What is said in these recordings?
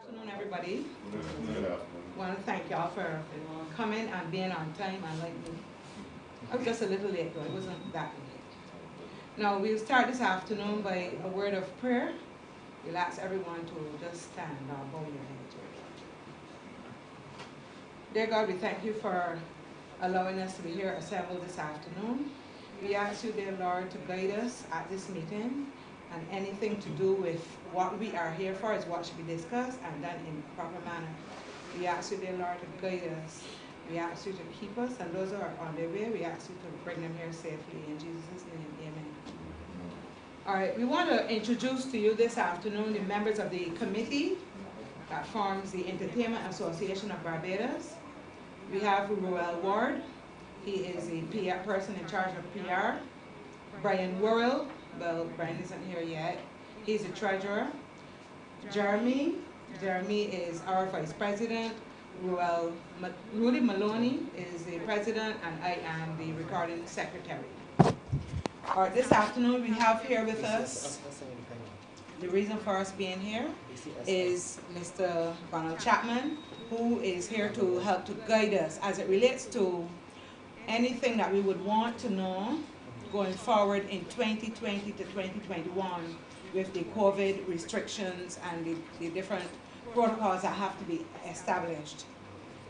Afternoon, everybody. I want to thank y'all for coming and being on time, unlike me. I was just a little late, though. It wasn't that late. Now, we'll start this afternoon by a word of prayer. We'll ask everyone to just stand or bow your heads. Dear God, we thank you for allowing us to be here assembled this afternoon. We ask you, dear Lord, to guide us at this meeting, and anything to do with what we are here for is what should be discussed and done in a proper manner. We ask you, dear Lord, to guide us. We ask you to keep us, and those who are on their way, we ask you to bring them here safely. In Jesus' name, amen. All right, we want to introduce to you this afternoon the members of the committee that forms the Entertainment Association of Barbados. We have Ronald Ward. He is a PR person in charge of PR. Brian Worrell. Well, Brian isn't here yet. He's the treasurer. Jeremy is our vice president. Rudy Maloney is the president, and I am the recording secretary. All right, this afternoon we have here with us, the reason for us being here is Mr. Ronald Chapman, who is here to help to guide us as it relates to anything that we would want to know going forward in 2020 to 2021 with the COVID restrictions and the different protocols that have to be established.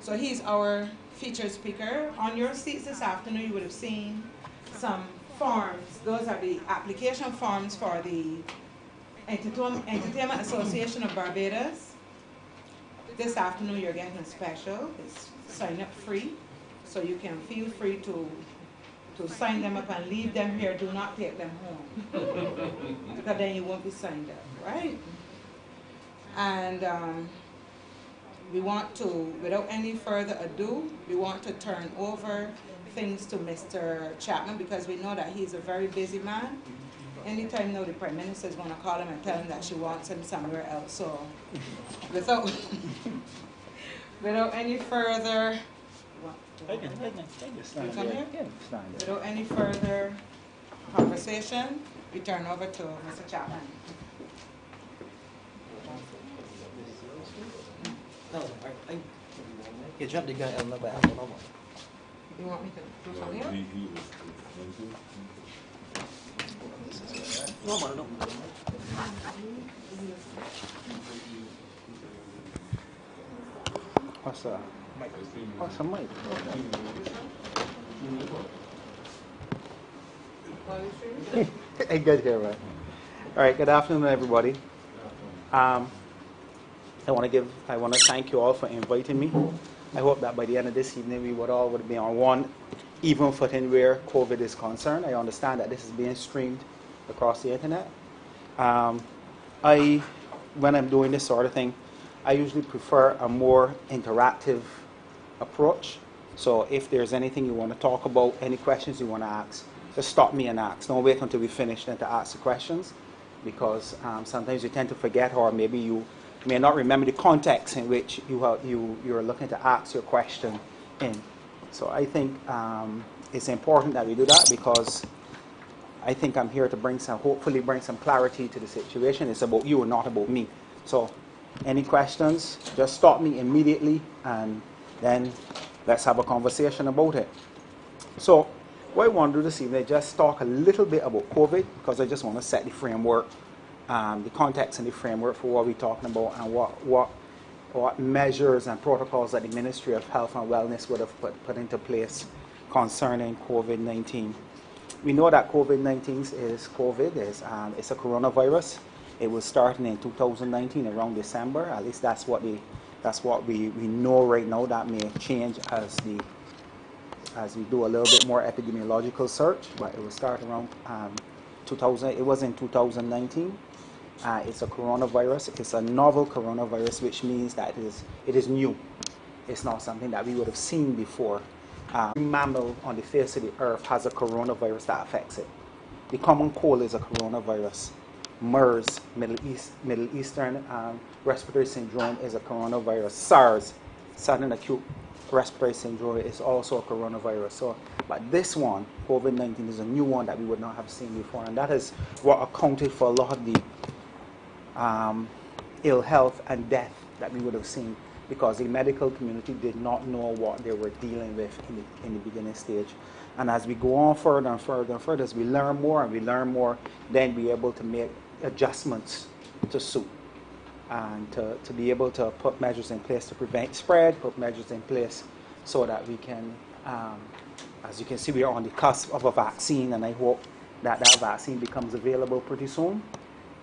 So he's our featured speaker. On your seats this afternoon, you would have seen some forms. Those are the application forms for the Entertainment Association of Barbados. This afternoon, you're getting a special. It's sign up free, so you can feel free to sign them up and leave them here. Do not take them home, because then you won't be signed up, right? And we want to, without any further ado, we want to turn over things to Mr. Chapman, because we know that he's a very busy man. Anytime now the Prime Minister is going to call him and tell him that she wants him somewhere else. So without any further without any further conversation, we turn over to Mr. Chapman. You dropped the guy on the back. You want me to do something else? No, no. What's that? What's a mic? Hey, good here, right? All right. Good afternoon, everybody. I want to thank you all for inviting me. I hope that by the end of this evening, we would be on one even footing where COVID is concerned. I understand that this is being streamed across the internet. When I'm doing this sort of thing, I usually prefer a more interactive approach. So if there's anything you want to talk about, any questions you want to ask, just stop me and ask. Don't wait until we finish then to ask the questions, because sometimes you tend to forget, or maybe you may not remember the context in which you're looking to ask your question in. So I think it's important that we do that, because I think I'm here to hopefully bring some clarity to the situation. It's about you and not about me. So any questions, just stop me immediately, and then let's have a conversation about it. So what I want to do this evening is just talk a little bit about COVID, because I just want to set the framework, the context and the framework for what we're talking about, and what measures and protocols that the Ministry of Health and Wellness would have put into place concerning COVID-19. We know that COVID-19 it's a coronavirus. It was starting in 2019 around December. At least that's what we know right now. That may change as we do a little bit more epidemiological search. But it was start around 2000. It was in 2019. It's a coronavirus. It's a novel coronavirus, which means that it is new. It's not something that we would have seen before. Every mammal on the face of the earth has a coronavirus that affects it. The common cold is a coronavirus. MERS, Middle Eastern Respiratory Syndrome, is a coronavirus. SARS, Sudden Acute Respiratory Syndrome, is also a coronavirus. So, but this one, COVID-19, is a new one that we would not have seen before, and that is what accounted for a lot of the ill health and death that we would have seen, because the medical community did not know what they were dealing with in the beginning stage. And as we go on further and further and further, as we learn more and we learn more, then be able to make adjustments to suit, and to be able to put measures in place to prevent spread, put measures in place so that we can, as you can see, we are on the cusp of a vaccine, and I hope that that vaccine becomes available pretty soon,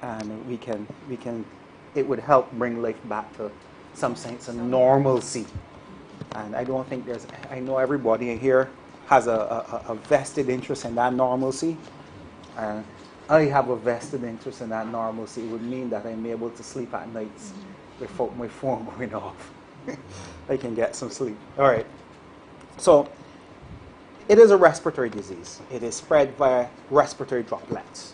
and it would help bring life back to some sense of normalcy. And I don't think I know everybody here has a vested interest in that normalcy. I have a vested interest in that normalcy. It would mean that I'm able to sleep at nights without my phone going off. I can get some sleep. All right. So it is a respiratory disease. It is spread via respiratory droplets.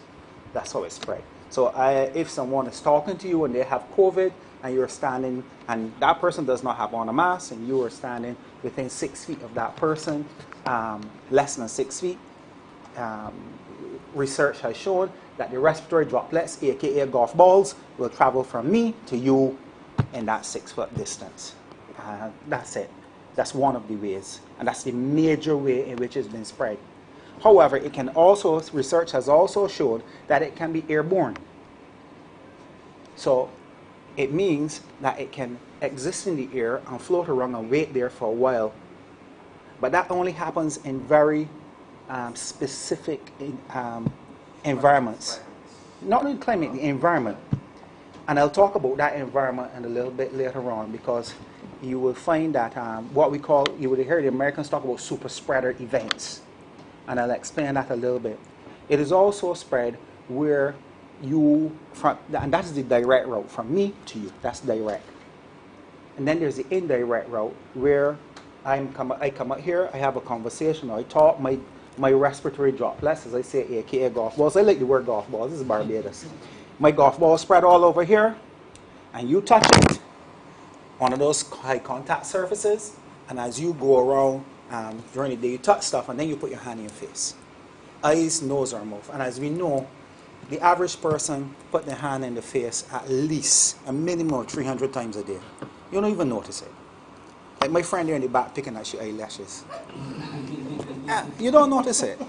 That's how it's spread. So if someone is talking to you and they have COVID, and you're standing, and that person does not have on a mask, and you are standing within 6 feet of that person, less than 6 feet, research has shown that the respiratory droplets, aka golf balls, will travel from me to you in that 6 foot distance. That's it. That's one of the ways, and that's the major way in which it's been spread. However, it can also, research has also shown that it can be airborne. So it means that it can exist in the air and float around and wait there for a while. But that only happens in very specific environments. Not in climate, the environment. And I'll talk about that environment in a little bit later on, because you will find that what we call, you would hear the Americans talk about super spreader events. And I'll explain that a little bit. It is also spread where and that is the direct route from me to you. That's direct. And then there's the indirect route where I come out here, I have a conversation, I talk, my respiratory droplets, as I say, aka golf balls. I like the word golf balls. This is Barbados. My golf balls spread all over here, and you touch it, one of those high contact surfaces, and as you go around during the day, you touch stuff, and then you put your hand in your face. Eyes, nose, or mouth. And as we know, the average person put their hand in the face at least a minimum of 300 times a day. You don't even notice it. Like my friend there in the back picking at your eyelashes. You don't notice it.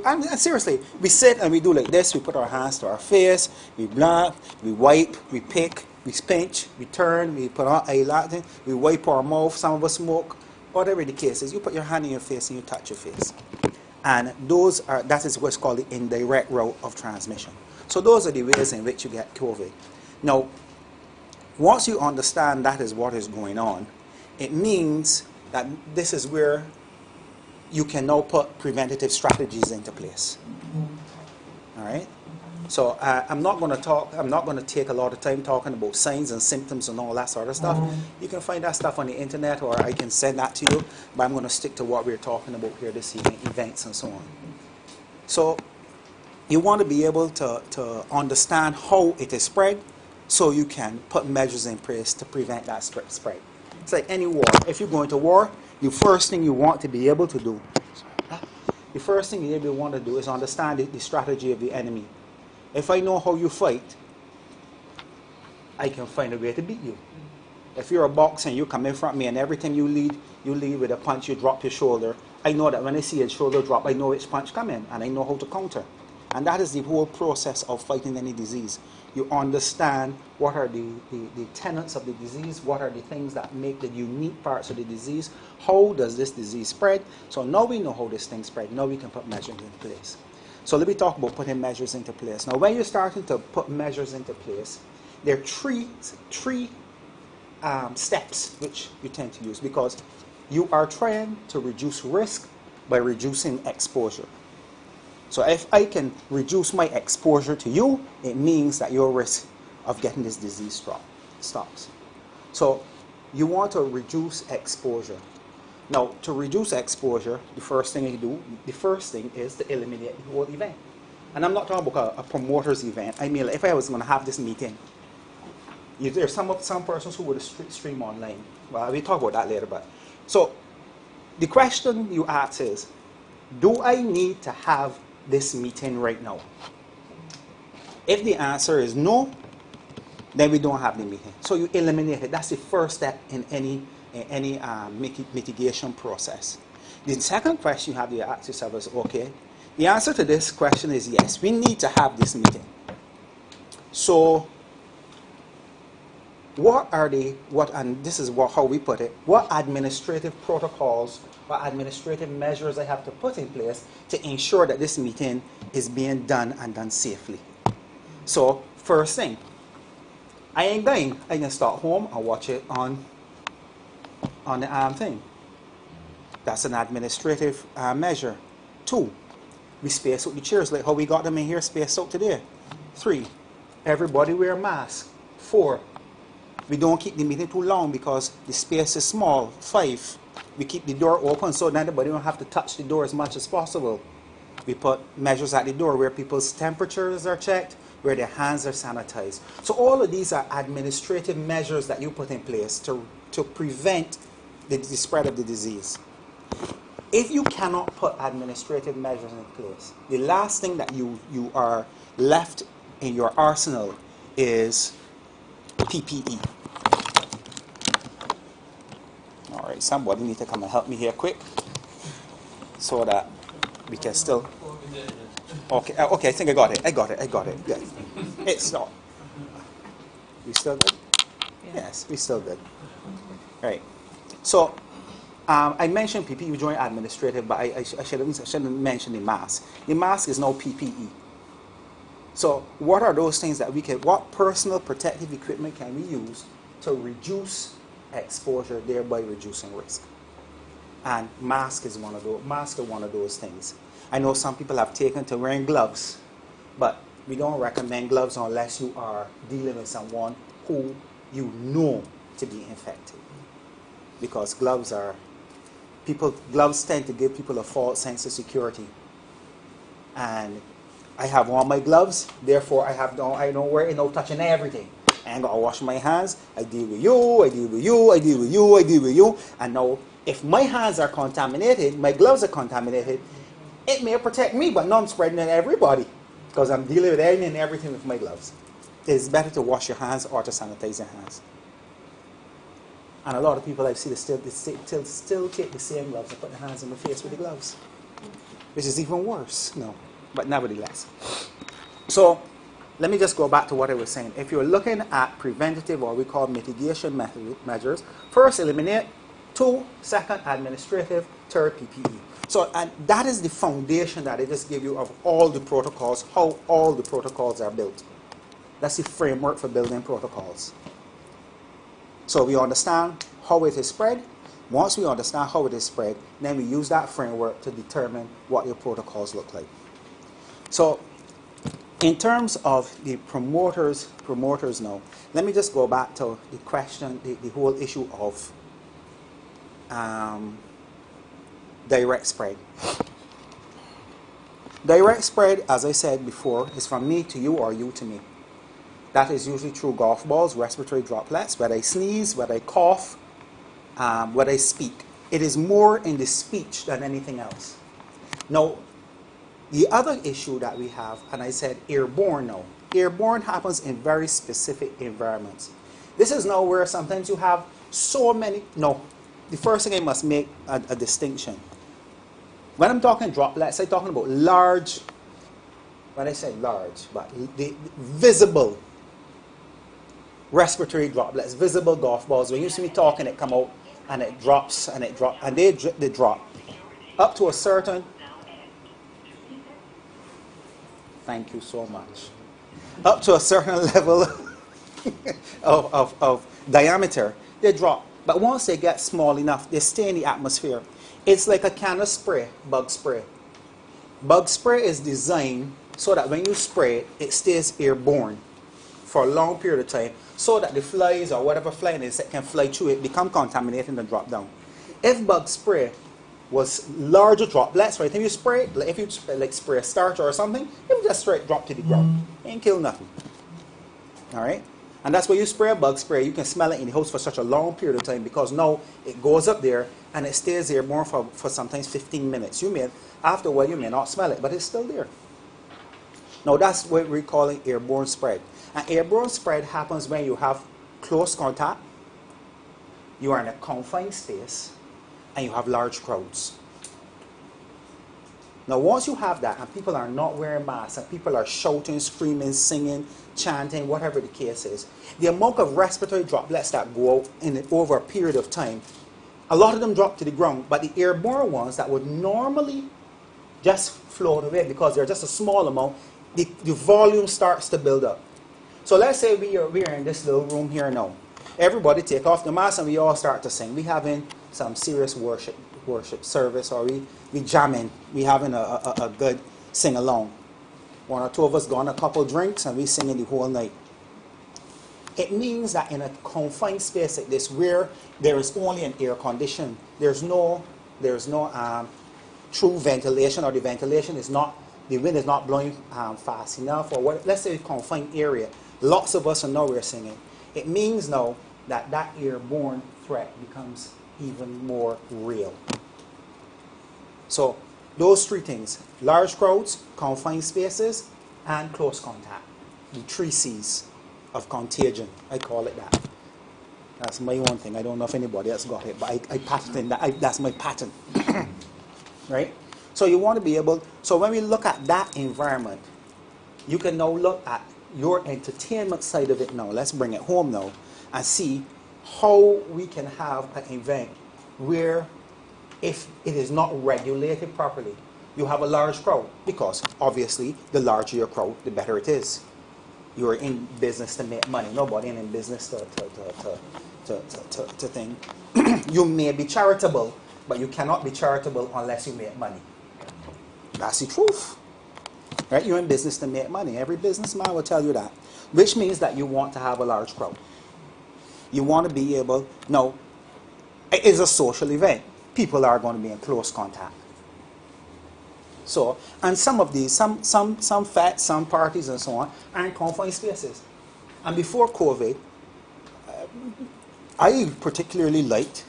And seriously, we sit and we do like this. We put our hands to our face. We blink, we wipe, we pick, we pinch, we turn, we put our eyelashes, we wipe our mouth. Some of us smoke. Whatever the case is, you put your hand in your face and you touch your face. And that is what's called the indirect route of transmission. So those are the ways in which you get COVID. Now, once you understand that is what is going on, it means that this is where you can now put preventative strategies into place. All right? So I'm not going to take a lot of time talking about signs and symptoms and all that sort of stuff. You can find that stuff on the internet, or I can send that to you, but I'm going to stick to what we're talking about here this evening, events and so on. So you want to be able to understand how it is spread, so you can put measures in place to prevent that spread. It's like any war. If you're going to war, the first thing you want to be able to do, is understand the strategy of the enemy. If I know how you fight, I can find a way to beat you. If you're a boxer and you come in front of me and every time you lead with a punch, you drop your shoulder, I know that when I see a shoulder drop, I know which punch come in, and I know how to counter. And that is the whole process of fighting any disease. You understand what are the tenets of the disease, what are the things that make the unique parts of the disease, how does this disease spread. So now we know how this thing spread, now we can put measures in place. So let me talk about putting measures into place. Now when you're starting to put measures into place, there are three steps which you tend to use, because you are trying to reduce risk by reducing exposure. So if I can reduce my exposure to you, it means that your risk of getting this disease stops. So you want to reduce exposure. Now, to reduce exposure, the first thing is to eliminate the whole event. And I'm not talking about a promoter's event. I mean, if I was going to have this meeting, there's some persons who would stream online. Well, we'll talk about that later. But so the question you ask is, do I need to have this meeting right now? If the answer is no, then we don't have the meeting. So you eliminate it. That's the first step in any mitigation process. The second question you have to ask yourself is, okay, the answer to this question is yes, we need to have this meeting. So and this is how we put it, what administrative protocols or administrative measures I have to put in place to ensure that this meeting is being done and done safely. So first thing, I can start home and watch it on the thing. That's an administrative measure. 2, we space out the chairs like how we got them in here spaced out today. 3, everybody wear a mask. 4, we don't keep the meeting too long because the space is small. 5, we keep the door open so that anybody don't have to touch the door as much as possible. We put measures at the door where people's temperatures are checked, where their hands are sanitized. So all of these are administrative measures that you put in place to prevent the spread of the disease. If you cannot put administrative measures in place, the last thing that you are left in your arsenal is PPE. All right, somebody need to come and help me here quick so that we can still... Okay, I think I got it. Good. It's not. We still good? Yes, we still good. Right. So, I mentioned PPE during administrative, but I shouldn't mention the mask. The mask is no PPE. So, what are those things that what personal protective equipment can we use to reduce exposure, thereby reducing risk? And mask is one of those. Masks are one of those things. I know some people have taken to wearing gloves, but we don't recommend gloves unless you are dealing with someone who you know to be infected. Because gloves tend to give people a false sense of security. And I have on my gloves, therefore I don't wear it, no touching everything. I ain't got to wash my hands. I deal with you, I deal with you, I deal with you, I deal with you. And now, if my hands are contaminated, my gloves are contaminated, it may protect me, but now I'm spreading it to everybody because I'm dealing with anything and everything with my gloves. It's better to wash your hands or to sanitize your hands. And a lot of people I see still take the same gloves and put their hands in the face with the gloves, which is even worse. No, but nevertheless. So let me just go back to what I was saying. If you're looking at preventative or we call mitigation measures, first eliminate. 2, second administrative, 3rd PPE. So, and that is the foundation that I just gave you of all the protocols, how all the protocols are built. That's the framework for building protocols. So we understand how it is spread. Once we understand how it is spread, then we use that framework to determine what your protocols look like. So in terms of the promoters now, let me just go back to the question, the whole issue of direct spread. Direct spread, as I said before, is from me to you or you to me. That is usually through golf balls, respiratory droplets, whether I sneeze, whether I cough, whether I speak. It is more in the speech than anything else. Now, the other issue that we have, and I said airborne now. Airborne happens in very specific environments. This is now where sometimes you have so many... No, the first thing I must make a distinction. When I'm talking droplets, I'm talking about large, when I say large, but the visible respiratory droplets, visible golf balls. When you see me talking, it come out and it drops and it drops, and they drop up to a certain... Thank you so much. Up to a certain level of diameter, they drop. But once they get small enough, they stay in the atmosphere. It's like a can of spray, bug spray. Bug spray is designed so that when you spray it, it stays airborne for a long period of time so that the flies or whatever flying is that can fly through it, become contaminated and drop down. If bug spray was larger droplets, right? If you spray it, like if you spray a starter or something, it would just straight drop to the ground. It ain't kill nothing. All right? And that's why you spray a bug spray, you can smell it in the house for such a long period of time because now it goes up there and it stays there more for sometimes 15 minutes. After a while, you may not smell it, but it's still there. Now that's what we're calling airborne spread. And airborne spread happens when you have close contact, you are in a confined space, and you have large crowds. Now once you have that, and people are not wearing masks, and people are shouting, screaming, singing, chanting, whatever the case is, the amount of respiratory droplets that go out over a period of time, a lot of them drop to the ground, but the airborne ones that would normally just float away because they're just a small amount, the volume starts to build up. So let's say we are in this little room here now. Everybody take off the mask and we all start to sing. We having some serious worship service, or we jamming. We having a good sing along. One or two of us gone a couple drinks and we singing the whole night. It means that in a confined space like this, where there is only an air condition, there's no true ventilation, or the ventilation is not, the wind is not blowing fast enough, or what, let's say a confined area. Lots of us are nowhere singing. It means now that that airborne threat becomes even more real. So those three things: large crowds, confined spaces, and close contact. The 3 C's of contagion. I call it that. That's my own thing. I don't know if anybody else got it, but I patented that. That's my patent. Right? So you want to be able, so when we look at that environment, you can now look at your entertainment side of it now. Let's bring it home now and see how we can have an event where, if it is not regulated properly, you have a large crowd, because obviously the larger your crowd, the better it is. You're in business to make money. Nobody in business to think. You may be charitable, but you cannot be charitable unless you make money. That's the truth. Right? You're in business to make money. Every businessman will tell you that. Which means that you want to have a large crowd. You want to be able, no, it is a social event. People are going to be in close contact. So, and some of these, some fêtes, some parties and so on, are in confined spaces. And before COVID, I particularly liked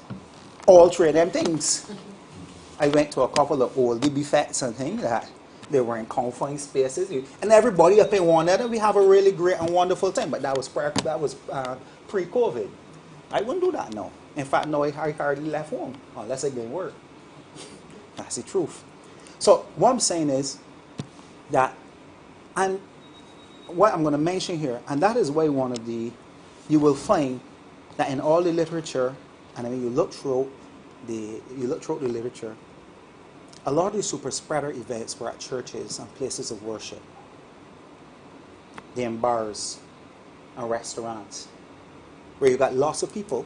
all 3 of them things. I went to a couple of old DB fêtes and things that they were in confined spaces, and everybody up in one another. We have a really great and wonderful time. But that was pre-COVID. I wouldn't do that now. In fact, no, I hardly left home unless I go work. That's the truth. So what I'm saying is that, and what I'm going to mention here, and that is why you will find that in all the literature, and when you look through the literature, a lot of the super spreader events were at churches and places of worship. They're in bars and restaurants, where you got lots of people.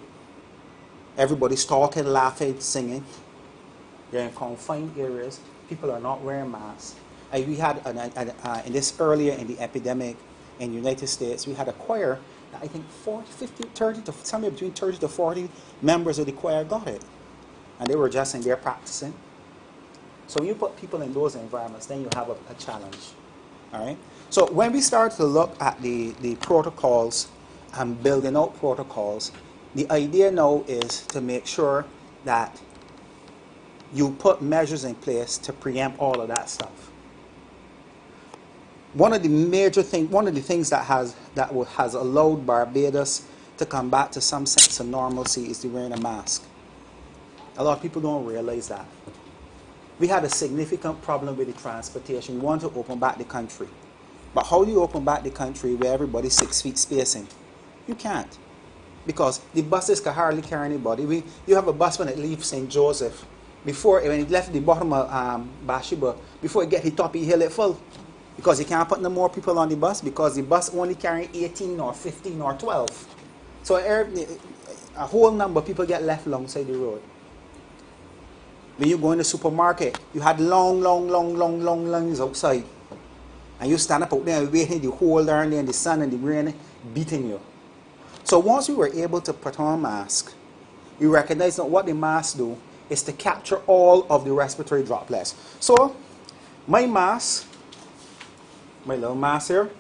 Everybody's talking, laughing, singing. They're in confined areas. People are not wearing masks. We had, in this earlier in the epidemic in the United States, we had a choir that I think 40, 50, 30 to somewhere between 30 to 40 members of the choir got it. And they were just in there practicing. So when you put people in those environments, then you have a challenge. All right? So when we start to look at the protocols and building out protocols, the idea now is to make sure that you put measures in place to preempt all of that stuff. One of the things that has allowed Barbados to come back to some sense of normalcy is the wearing a mask. A lot of people don't realize that. We had a significant problem with the transportation. We want to open back the country. But how do you open back the country where everybody's 6 feet spacing? You can't. Because the buses can hardly carry anybody. You have a bus when it leaves St. Joseph. When it left the bottom of Bathsheba, before it get hit top, it hill it full. Because you can't put no more people on the bus, because the bus only carrying 18 or 15 or 12. So a whole number of people get left alongside the road. When you go in the supermarket, you had long lines outside. And you stand up out there and waiting the whole darn day in the sun and the rain beating you. So once we were able to put on a mask, we recognized that what the mask do is to capture all of the respiratory droplets. So my mask, my little mask here,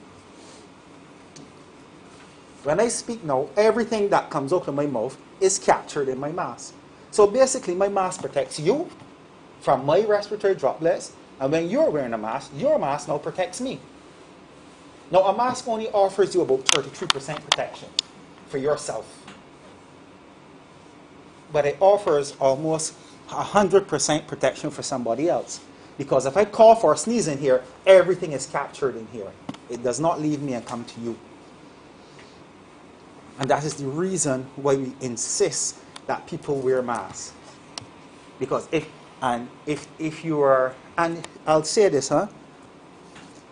when I speak now, everything that comes out of my mouth is captured in my mask. So basically, my mask protects you from my respiratory droplets, and when you're wearing a mask, your mask now protects me. Now, a mask only offers you about 33% protection for yourself. But it offers almost 100% protection for somebody else. Because if I cough or sneeze in here, everything is captured in here. It does not leave me and come to you. And that is the reason why we insist that people wear masks. Because if you are, and I'll say this,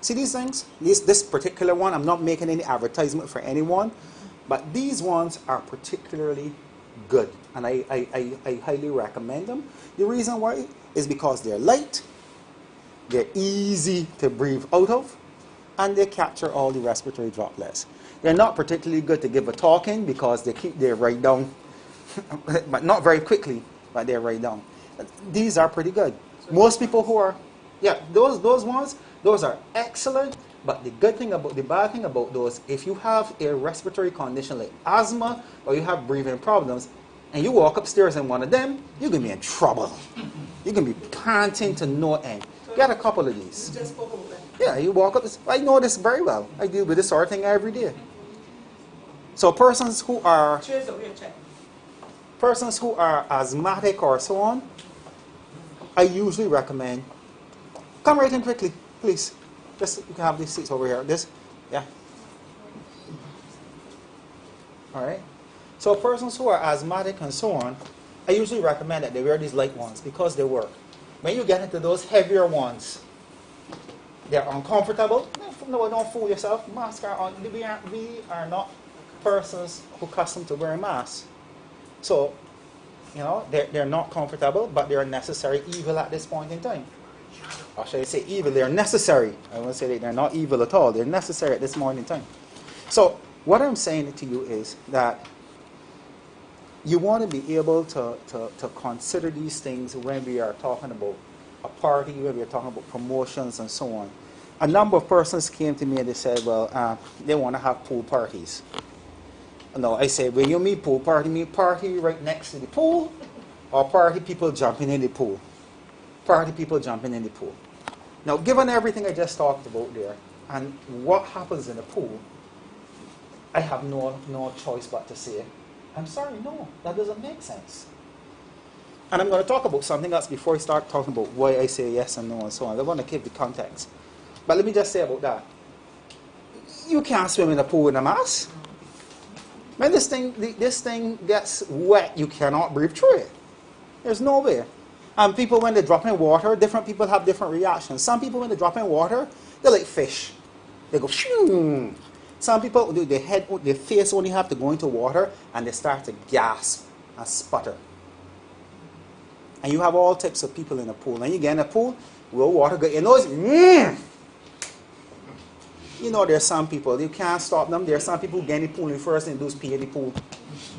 see these things? This particular one, I'm not making any advertisement for anyone, but these ones are particularly good. And I highly recommend them. The reason why is because they're light, they're easy to breathe out of, and they capture all the respiratory droplets. They're not particularly good to give a talk in because they're right down, but not very quickly, but they're right down. These are pretty good. Most people who are, yeah, those ones, those are excellent. But the bad thing about those, if you have a respiratory condition like asthma or you have breathing problems, and you walk upstairs in one of them, you're gonna be in trouble. You're gonna be panting to no end. Get a couple of these. Yeah, you walk up. I know this very well. I deal with this sort of thing every day. So persons who are asthmatic or so on, I usually recommend, come right in quickly, please. Just, you can have these seats over here. This, yeah. All right. So persons who are asthmatic and so on, I usually recommend that they wear these light ones because they work. When you get into those heavier ones, they're uncomfortable. No, don't fool yourself. Masks are on. We are not persons who are accustomed to wearing masks. So, you know, they're not comfortable, but they're necessary evil at this point in time. Or should I say evil? They're necessary. I won't say that they're not evil at all. They're necessary at this moment in time. So, what I'm saying to you is that you want to be able to consider these things when we are talking about a party, when we are talking about promotions and so on. A number of persons came to me and they said, well, they want to have pool parties. No, I said, when you mean pool party right next to the pool, or party people jumping in the pool? Party people jumping in the pool. Now, given everything I just talked about there, and what happens in the pool, I have no choice but to say, I'm sorry, no, that doesn't make sense. And I'm going to talk about something else before I start talking about why I say yes and no and so on. I want to keep the context. But let me just say about that. You can't swim in a pool in a mask. When this thing gets wet, you cannot breathe through it. There's no way. And people, when they drop in water, different people have different reactions. Some people, when they drop in water, they're like fish. They go, shoo. Some people, their face only have to go into water and they start to gasp and sputter. And you have all types of people in a pool. And you get in a pool, where water go, you know, you know, there's some people, you can't stop them. There's some people who get in the pool and first and do is pee in the pool.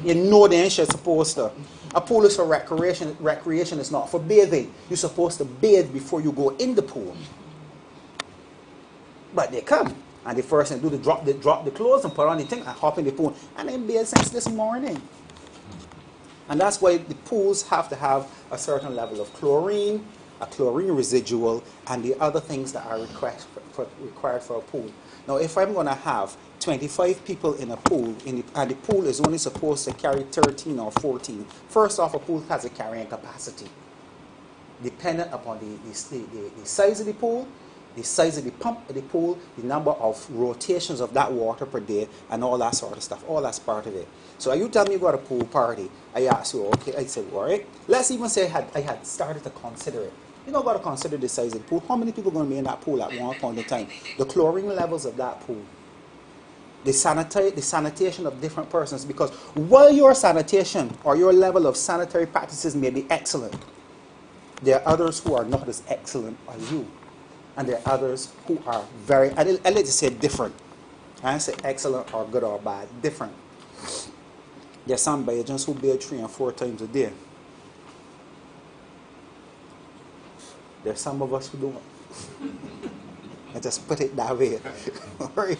You know they ain't supposed to. A pool is for recreation. Recreation is not for bathing. You're supposed to bathe before you go in the pool. But they come. And the first thing do the drop the clothes and put on the thing and hop in the pool. And they bathe since this morning. And that's why the pools have to have a certain level of chlorine, a chlorine residual, and the other things that are required for a pool. Now, if I'm going to have 25 people in a pool, and the pool is only supposed to carry 13 or 14, first off, a pool has a carrying capacity. Dependent upon the size of the pool, the size of the pump of the pool, the number of rotations of that water per day, and all that sort of stuff. All that's part of it. So you tell me you got a pool party. I ask you, okay, I said, all right. Let's even say I had started to consider it. You know, got to consider the size of the pool. How many people are going to be in that pool at one point in time? The chlorine levels of that pool. The sanitation of different persons. Because while your sanitation or your level of sanitary practices may be excellent, there are others who are not as excellent as you. And there are others who are very, I like to say different. I don't say excellent or good or bad, different. There are some Bajans who bathe 3 and 4 times a day. There's some of us who don't. I just put it that way. Right?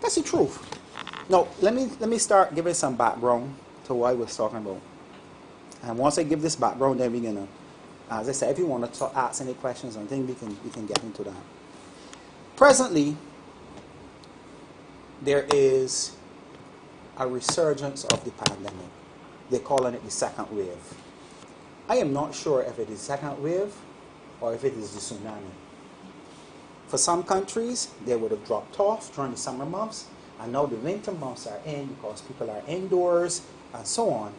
That's the truth. Now, let me start giving some background to what I was talking about. And once I give this background, then we're gonna, as I said, if you want to ask any questions, I think we can get into that. Presently, there is a resurgence of the pandemic. They're calling it the second wave. I am not sure if it is second wave or if it is the tsunami. For some countries, they would have dropped off during the summer months, and now the winter months are in because people are indoors and so on.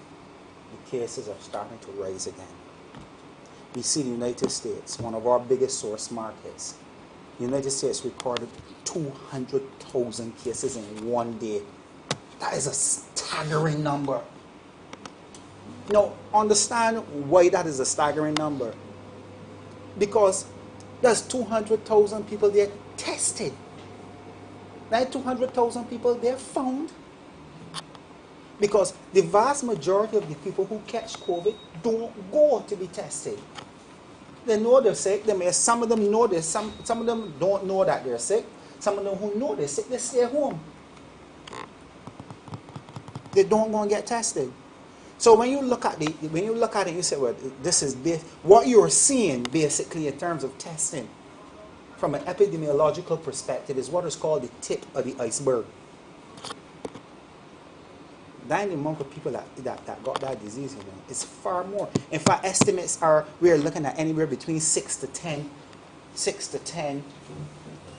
The cases are starting to rise again. We see the United States, one of our biggest source markets. The United States recorded 200,000 cases in one day. That is a staggering number. Now, understand why that is a staggering number. Because there's 200,000 people there tested. That 200,000 people they're found. Because the vast majority of the people who catch COVID don't go to be tested. They know they're sick. Some of them know this. Some of them don't know that they're sick. Some of them who know they're sick, they stay home. They don't go and get tested. So when you look at it, you say, well, this is what you're seeing basically in terms of testing from an epidemiological perspective is what is called the tip of the iceberg. That the amount of people that got that disease, is far more. In fact, estimates are we're looking at anywhere between 6 to 10.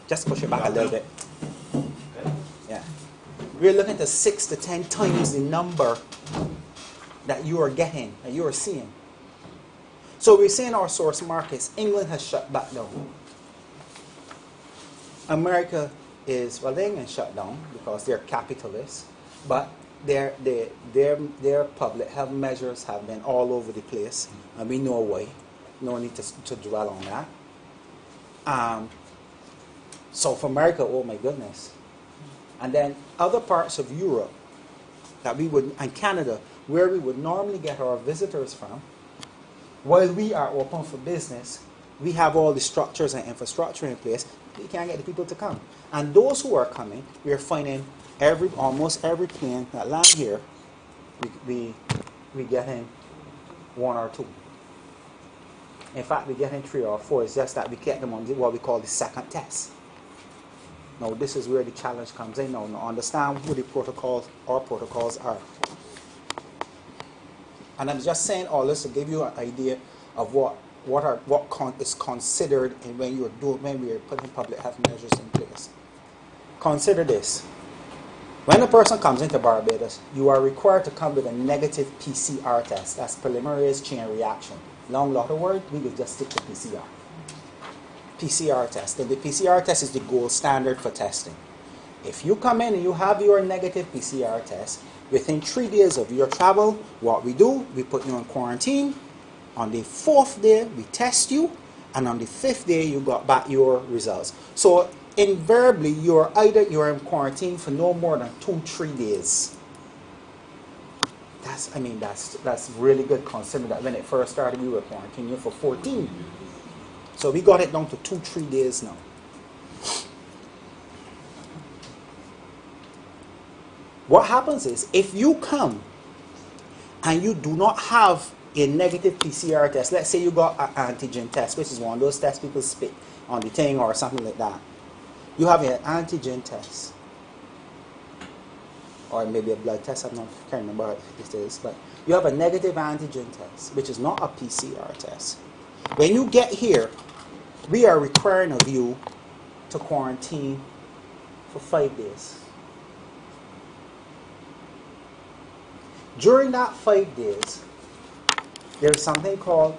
Just push it back a little bit. Yeah, we're looking at 6 to 10 times the number that you are getting, that you are seeing. So we're seeing our source markets. England has shut back down. America is, well, they ain't shut down because they're capitalists, but their public health measures have been all over the place, and we know why. No need to dwell on that. So for America, oh my goodness. And then other parts of Europe that we would, and Canada, where we would normally get our visitors from, while we are open for business, we have all the structures and infrastructure in place, we can't get the people to come. And those who are coming, we are finding almost every plane that land here, we get in 1 or 2. In fact, we get in 3 or 4. It's just that we get them on what we call the second test. Now, this is where the challenge comes in. Now, understand who the protocols are. And I'm just saying all this to give you an idea of what is considered when we are putting public health measures in place. Consider this. When a person comes into Barbados, you are required to come with a negative PCR test. That's polymerase chain reaction. Long lot of word, we will just stick to PCR. PCR test. And the PCR test is the gold standard for testing. If you come in and you have your negative PCR test, within 3 days of your travel, what we do, we put you in quarantine. On the 4th day, we test you. And on the 5th day, you got back your results. So invariably, you're in quarantine for no more than 2-3 days. That's really good considering that when it first started, we were quarantining for 14. So we got it down to 2-3 days now. What happens is, if you come and you do not have a negative PCR test, let's say you got an antigen test, which is one of those tests people spit on the thing or something like that. You have an antigen test, or maybe a blood test, can't remember what it is, but you have a negative antigen test, which is not a PCR test. When you get here, we are requiring of you to quarantine for 5 days. During that 5 days, there's something called,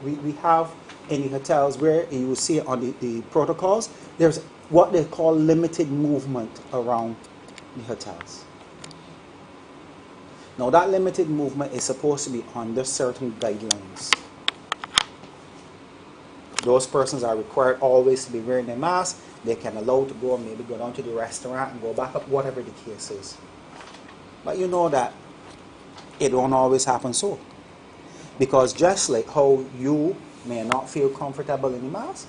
we have in the hotels where you will see on the protocols, there's what they call limited movement around the hotels. Now that limited movement is supposed to be under certain guidelines. Those persons are required always to be wearing a mask. They can allow to go, maybe go down to the restaurant and go back up, whatever the case is. But you know that it won't always happen so. Because just like how you may not feel comfortable in the mask,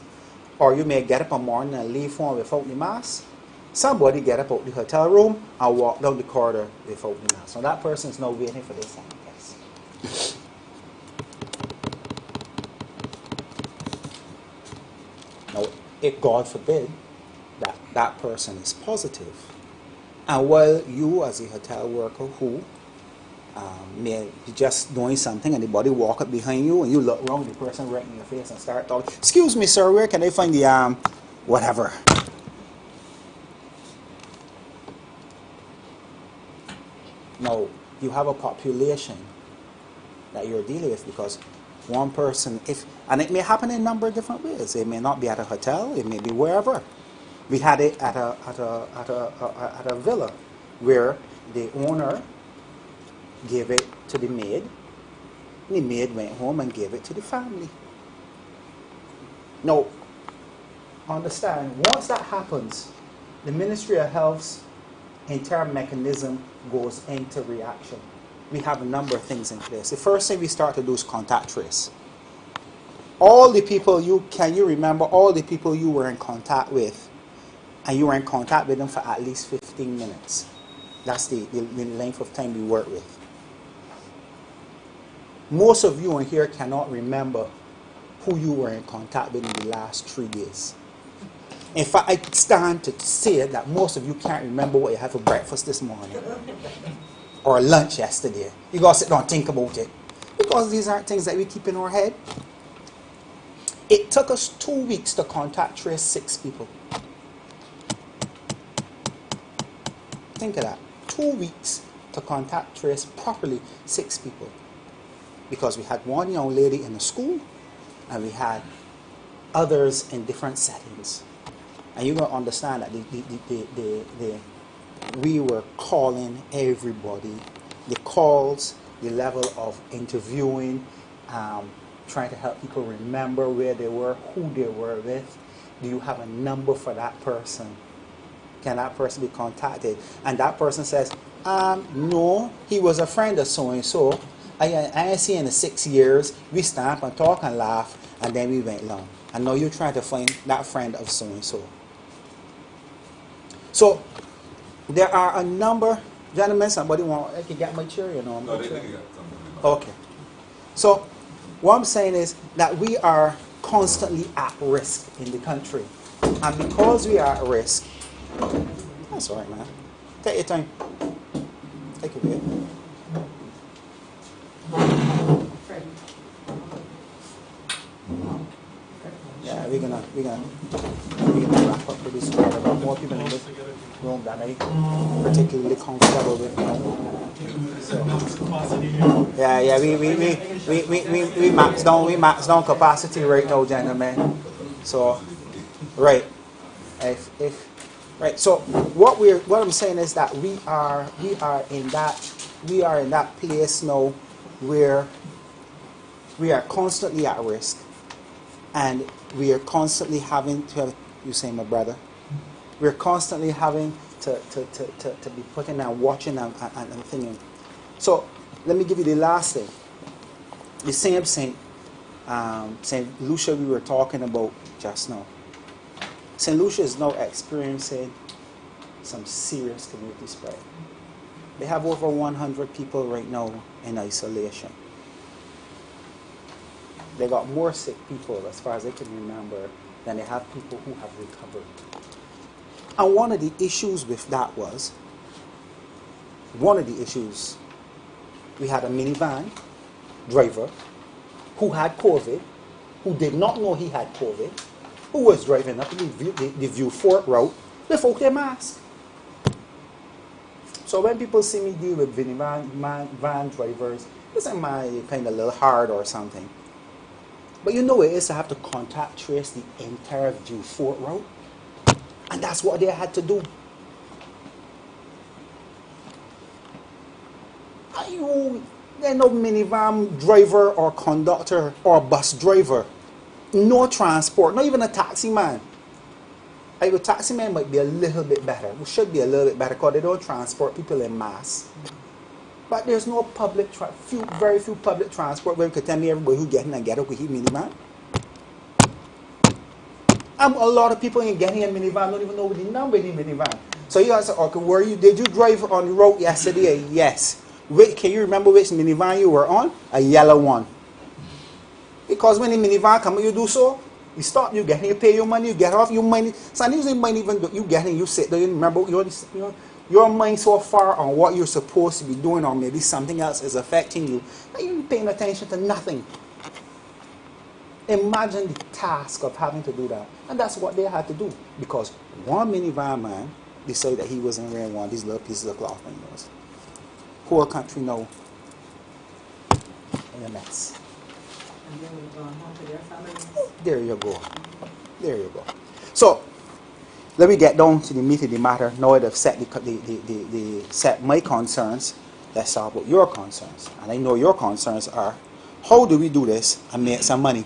or you may get up in the morning and leave home without the mask, somebody get up out the hotel room and walk down the corridor without the mask. So that person is now waiting for this second test. Now, if God forbid that that person is positive. And while you as a hotel worker who may be just doing something and the body walk up behind you and you look wrong, the person right in your face and start talking, excuse me sir, where can I find the whatever. Now, you have a population that you're dealing with because one person, and it may happen in a number of different ways. It may not be at a hotel, it may be wherever. We had it at a villa where the owner gave it to the maid. The maid went home and gave it to the family. Now, understand, once that happens, the Ministry of Health's entire mechanism goes into reaction. We have a number of things in place. The first thing we start to do is contact trace. All the people can you remember all the people you were in contact with, and you were in contact with them for at least 15 minutes. That's the length of time we work with. Most of you in here cannot remember who you were in contact with in the last 3 days. In fact, I stand to say that most of you can't remember what you had for breakfast this morning or lunch yesterday. You got to sit down and think about it. Because these aren't things that we keep in our head. It took us 2 weeks to contact trace 6 people. Think of that. 2 weeks to contact trace properly 6 people. Because we had one young lady in the school and we had others in different settings. And you're going to understand that we were calling everybody. The calls, the level of interviewing, trying to help people remember where they were, who they were with. Do you have a number for that person? Can that person be contacted? And that person says, no, he was a friend of so-and-so. I ain't seen him in 6 years. We stand up and talk and laugh, and then we went long. I know you're trying to find that friend of so-and-so. So, there are a number, gentlemen, somebody I can get my chair, you know. No, they got something. Okay. So, what I'm saying is that we are constantly at risk in the country. And because we are at risk, that's all right, man. Take your time. Take it away. Yeah, we're gonna wrap up with this. There are more people in this room than I particularly comfortable with. So, yeah, we max down capacity right now, gentlemen. So, right, right. So what I'm saying is that we are in that place now where we are constantly at risk, and we are constantly having to have, you say, my brother, we're constantly having to be putting and watching and thinking. So let me give you the last thing. The same St. Lucia we were talking about just now. St. Lucia is now experiencing some serious community spread. They have over 100 people right now in isolation. They got more sick people, as far as I can remember, than they have people who have recovered. And one of the issues with that was, we had a minivan driver who had COVID, who did not know he had COVID, who was driving up the View Fort route without a mask. So when people see me deal with van drivers, they say, man, you're kind of a little hard or something. But you know it is to have to contact trace the entire View Fort route. And that's what they had to do. There's no minivan driver or conductor or bus driver. No transport, not even a taxi man. A taxi man might be a little bit better. We should be a little bit better because they don't transport people in mass. But there's no very few public transport where you can tell me everybody who get in and get out with his minivan. And a lot of people ain't getting a minivan, don't even know the number of the minivan. So you guys say, okay, did you drive on the road yesterday? Yes. Can you remember which minivan you were on? A yellow one. Because when the minivan comes, you do so, You stop, you get here, you pay your money, you get off, your money. Some days you might even, you get here, you sit there, you remember, your mind so far on what you're supposed to be doing, or maybe something else is affecting you, that you're paying attention to nothing. Imagine the task of having to do that. And that's what they had to do. Because one minivan man decided that he wasn't wearing one of these little pieces of cloth windows. Whole country know in a mess. And they will go home to their families. There you go. There you go. So, let me get down to the meat of the matter. Now that I've set, set my concerns, let's talk about your concerns. And I know your concerns are, how do we do this and make some money?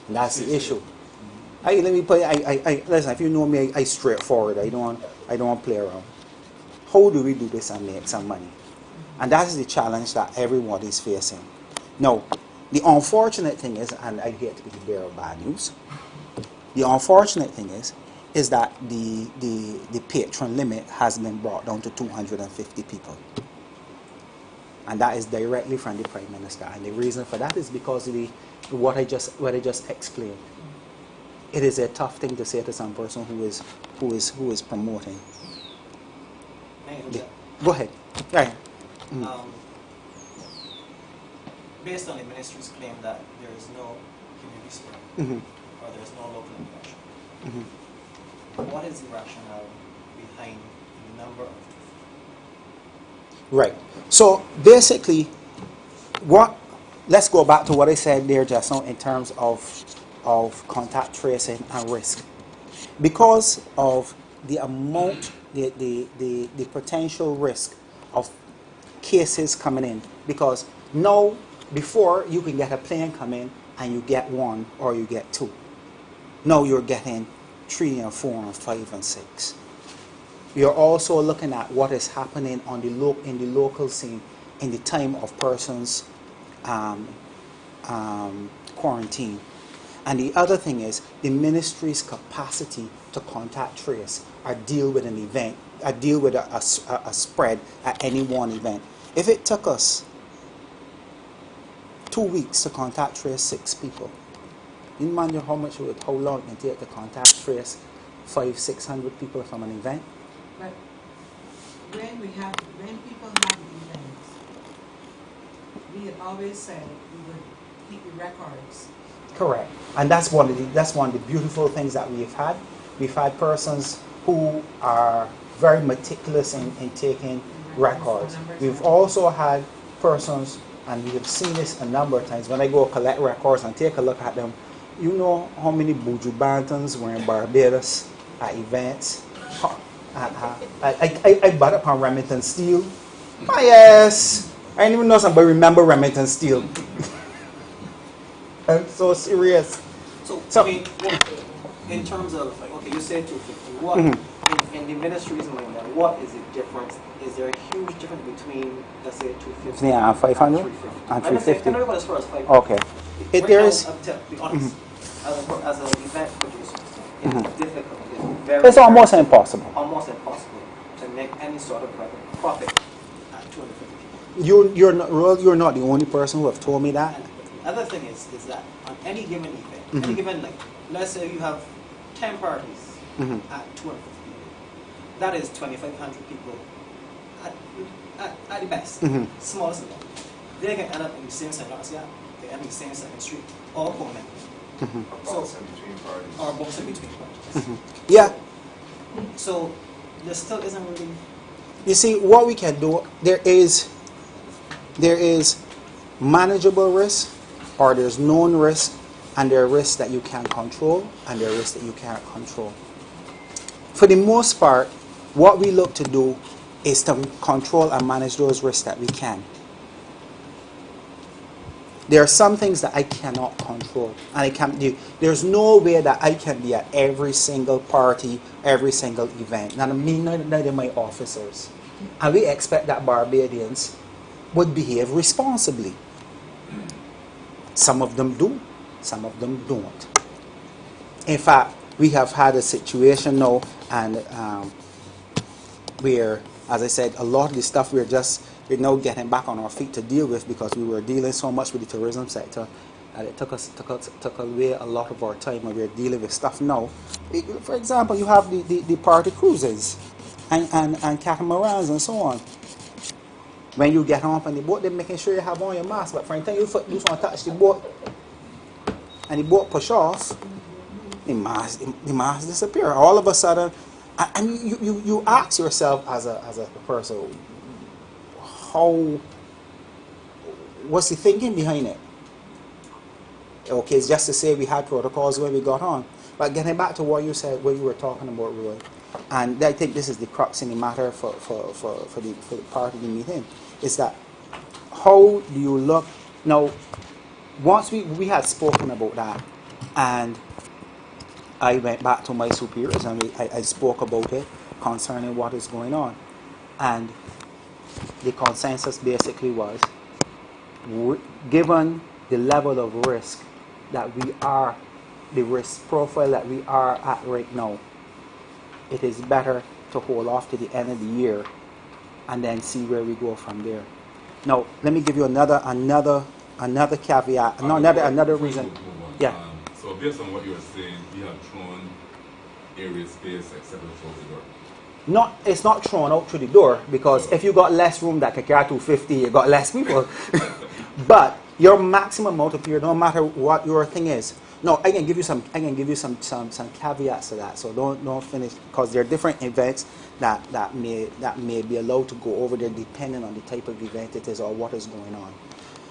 And that's the issue. Let me put. Listen. If you know me, I straightforward. I don't play around. How do we do this and make some money? And that is the challenge that everyone is facing. Now, the unfortunate thing is, and I hate to be the bearer of bad news. The unfortunate thing is that the patron limit has been brought down to 250 people. And that is directly from the Prime Minister. And the reason for that is because of what I just explained. It is a tough thing to say to some person who is promoting. Go ahead. Right. Based on the ministry's claim that there is no community spread, or there is no local infection, what is the rationale behind the number of? Right. So basically, let's go back to what I said there just now in terms of contact tracing and risk. Because of the amount, the potential risk of cases coming in. Because now, before you can get a plane come in and you get one or you get two. Now you're getting 3 and 4 and 5 and 6. You're also looking at what is happening on in the local scene in the time of persons quarantine. And the other thing is the ministry's capacity to contact trace or deal with an event, or deal with a spread at any one event. If it took us 2 weeks to contact trace 6 people, you imagine how long it can take to contact trace 500-600 people from an event? But when people have events, we had always said we would keep the records. Correct. And that's one of the beautiful things that we've had. We've had persons who are very meticulous in taking records. We've also had persons, and we have seen this a number of times, when I go collect records and take a look at them, you know how many Buju Bantams were in Barbados at events? I bought up on Remington Steel. Oh yes! I didn't even know somebody remember Remington Steel. I'm so serious. So I mean, in terms of, okay, you said 250. What, in the ministry's mind, what is the difference? Is there a huge difference between, let's say, 250 and 500? And 350? I'm not going as far as 500. Okay. Right There now, is. to be honest, as an event producer, it's difficult. It's very, It's almost impossible. Almost impossible to make any sort of profit at 250 people. You're not the only person who have told me that. And the other thing is that on any given event, any given, like, let's say you have 10 parties at 250 people. That is 2,500 people at the best, smallest of them. They can end up in the same side, they end up in the same second street, all common. Or boxing between parties. Or boxing between parties. Yeah. So there still isn't really. You see, what we can do, there is manageable risk, or there's known risk, and there are risks that you can control, and there are risks that you can't control. For the most part, what we look to do is to control and manage those risks that we can. There are some things that I cannot control, and I can't do. There's no way that I can be at every single party, every single event. Not me, neither my officers. And we expect that Barbadians would behave responsibly. Some of them do, some of them don't. In fact, we have had a situation now, and where, as I said, a lot of the stuff we're now getting back on our feet to deal with, because we were dealing so much with the tourism sector. and it took away a lot of our time, and we're dealing with stuff now. For example, you have the party cruises and catamarans and so on. When you get on the boat, they're making sure you have on your mask, but for the time you just want to touch the boat and the boat push off, the mask disappear. All of a sudden, and you ask yourself as a person, what's the thinking behind it? Okay, it's just to say we had protocols when we got on. But getting back to what you said, what you were talking about, Roy, and I think this is the crux in the matter for the part of the meeting, is that how do you look now? Once we had spoken about that, and I went back to my superiors and I spoke about it concerning what is going on, and the consensus basically was, given the level of risk that we are, the risk profile that we are at right now, it is better to hold off to the end of the year and then see where we go from there. Now, let me give you another caveat, another reason. Yeah. So based on what you were saying, we have thrown area space except for the door. It's not thrown out through the door, because if you got less room that can carry 250, you got less people. But your maximum amount of period, no matter what your thing is. No, I can give you some caveats to that. So don't finish, because there are different events that may be allowed to go over there depending on the type of event it is or what is going on.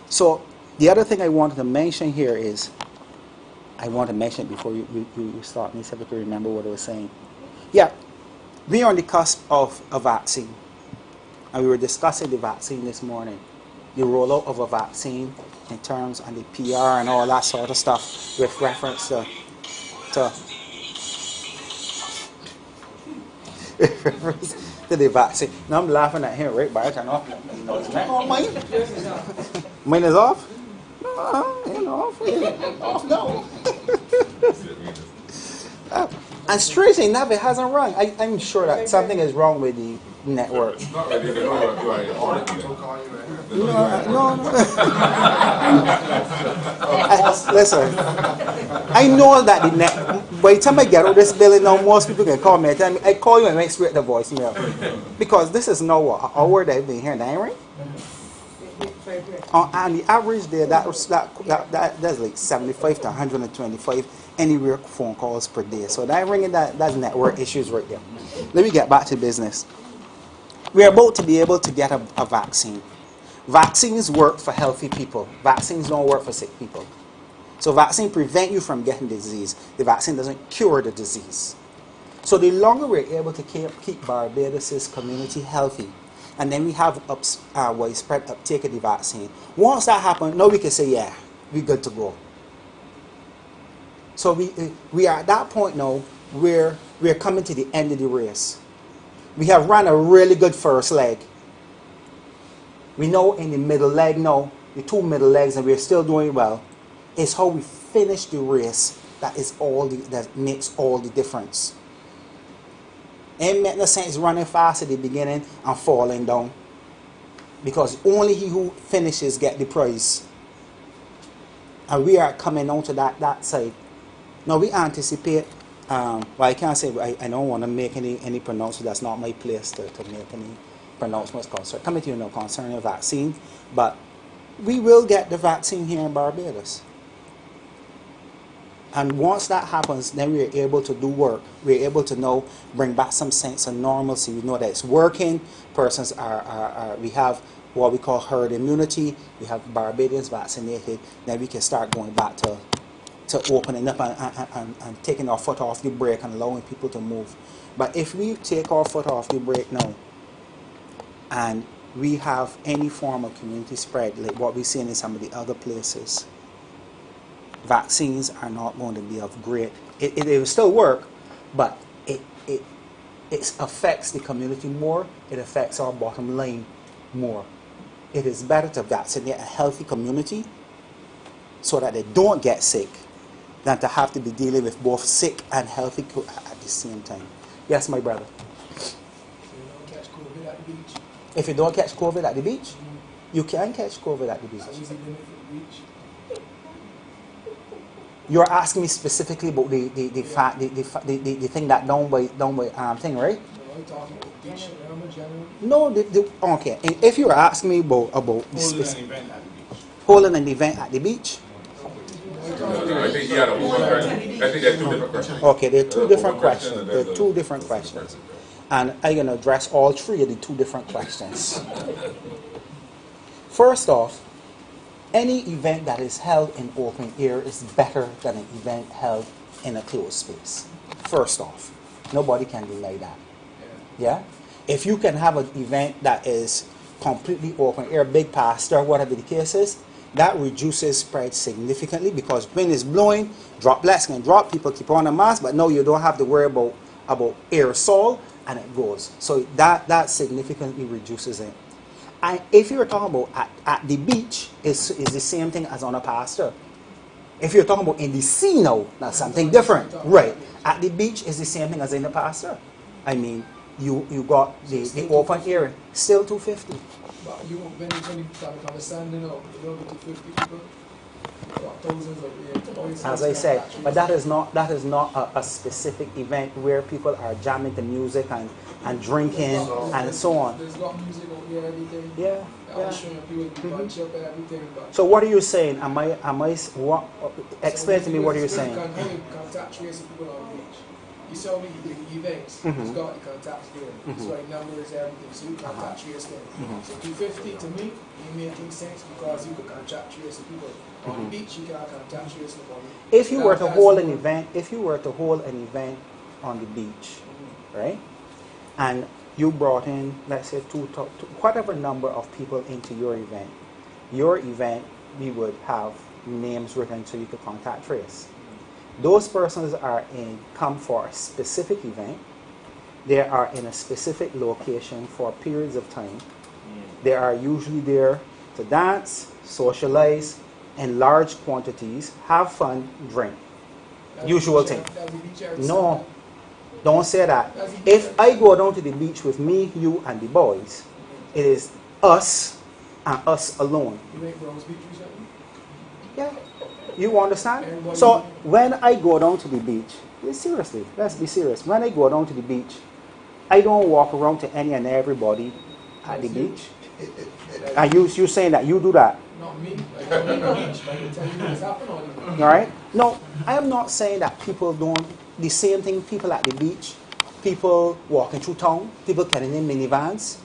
So the other thing I wanted to mention here is, I want to mention it before you start me, so I can remember what I was saying. Yeah, we are on the cusp of a vaccine, and we were discussing the vaccine this morning, the rollout of a vaccine in terms of the PR and all that sort of stuff with reference to the vaccine. Now I'm laughing at him, right? But I turn off. Oh, mine is off? No, ain't off. Off no. And strangely enough, it hasn't rung. I'm sure that something is wrong with the network. Not really, they know what you are. No. Listen, I know that the net. By the time I get out of this building now, most people can call me and tell me. I call you and make straight the voicemail, because this is now an hour that I've been here, dang right? And the average there, that's like 75 to 125 anywhere phone calls per day. So that ringing, that's network issues right there. Let me get back to business. We're about to be able to get a vaccine. Vaccines work for healthy people. Vaccines don't work for sick people. So vaccine prevent you from getting the disease. The vaccine doesn't cure the disease. So the longer we're able to keep Barbados' community healthy, and then we have widespread uptake of the vaccine. Once that happens, now we can say, yeah, we're good to go. So we are at that point now where we're coming to the end of the race. We have run a really good first leg. We know in the middle leg now, the two middle legs, and we're still doing well, is how we finish the race that makes all the difference. Ain't make no sense running fast at the beginning and falling down, because only he who finishes get the prize. And we are coming on to that side. Now we anticipate, well, I can't say, I don't want to make any pronouncements. That's not my place to make any pronouncements coming to you now concerning the vaccine. But we will get the vaccine here in Barbados. And once that happens, then we're able to do work. We're able to now bring back some sense of normalcy. We know that it's working. Persons we have what we call herd immunity. We have Barbadians vaccinated. Then we can start going back to opening up and taking our foot off the brake and allowing people to move. But if we take our foot off the brake now, and we have any form of community spread, like what we're seeing in some of the other places, vaccines are not going to be of great. It will still work, but it affects the community more. It affects our bottom line more. It is better to vaccinate a healthy community so that they don't get sick than to have to be dealing with both sick and healthy at the same time. Yes, my brother. If you don't catch COVID at the beach, you can catch COVID at the beach. You're asking me specifically about the thing that down by thing, right? No, I'm talking about beach around the general. No, okay. If you're asking me about holding an event at the beach. I think he had a whole I think they're two different questions. Okay, they're two different questions. They're two different questions. And I'm going to address all three of the two different questions. First off, any event that is held in open air is better than an event held in a closed space. First off, nobody can deny that. Yeah? If you can have an event that is completely open air, big pasture, whatever the case is, that reduces spread significantly because wind is blowing, droplets can drop, people keep on a mask, but no, you don't have to worry about aerosol, and it goes. So that significantly reduces it. And if you're talking about at the beach, is the same thing as on a pasture. If you're talking about in the sea now, that's something different. Right. At the beach is the same thing as in the pasture. I mean, you got the open area, still 250. But you won't many people understand, you know, 250 people. Thousands of As I said, but that is not a specific event where people are jamming to music and drinking and so on. There's not music out there every day. Yeah. I'm showing people bunch up and everything. But So what are you saying? What? Explain to me what you're saying. You can contact tracing people on the beach. You saw me the events. It's got the contacts there. It's like numbers, everything. So you contact trace them. So 250 to me, it making sense because you can contact trace people. On the beach, you cannot contact trace them. If you were to hold an event, on the beach, right, and you brought in, let's say, whatever number of people into your event, we would have names written so you could contact trace. Those persons come for a specific event. They are in a specific location for periods of time. They are usually there to dance, socialize, in large quantities, have fun, drink. Usual thing. No, don't say that. If I go down to the beach with me, you, and the boys, it is us and us alone. You ain't Bronx Beach or something? Yeah. You understand? So when I go down to the beach, seriously, let's be serious. When I go down to the beach, I don't walk around to any and everybody at the beach. And you saying that you do that? Not me. I don't need the beach. I can tell you what's happening. All right? No, I am not saying that people don't. The same thing, people at the beach, people walking through town, people getting in minivans.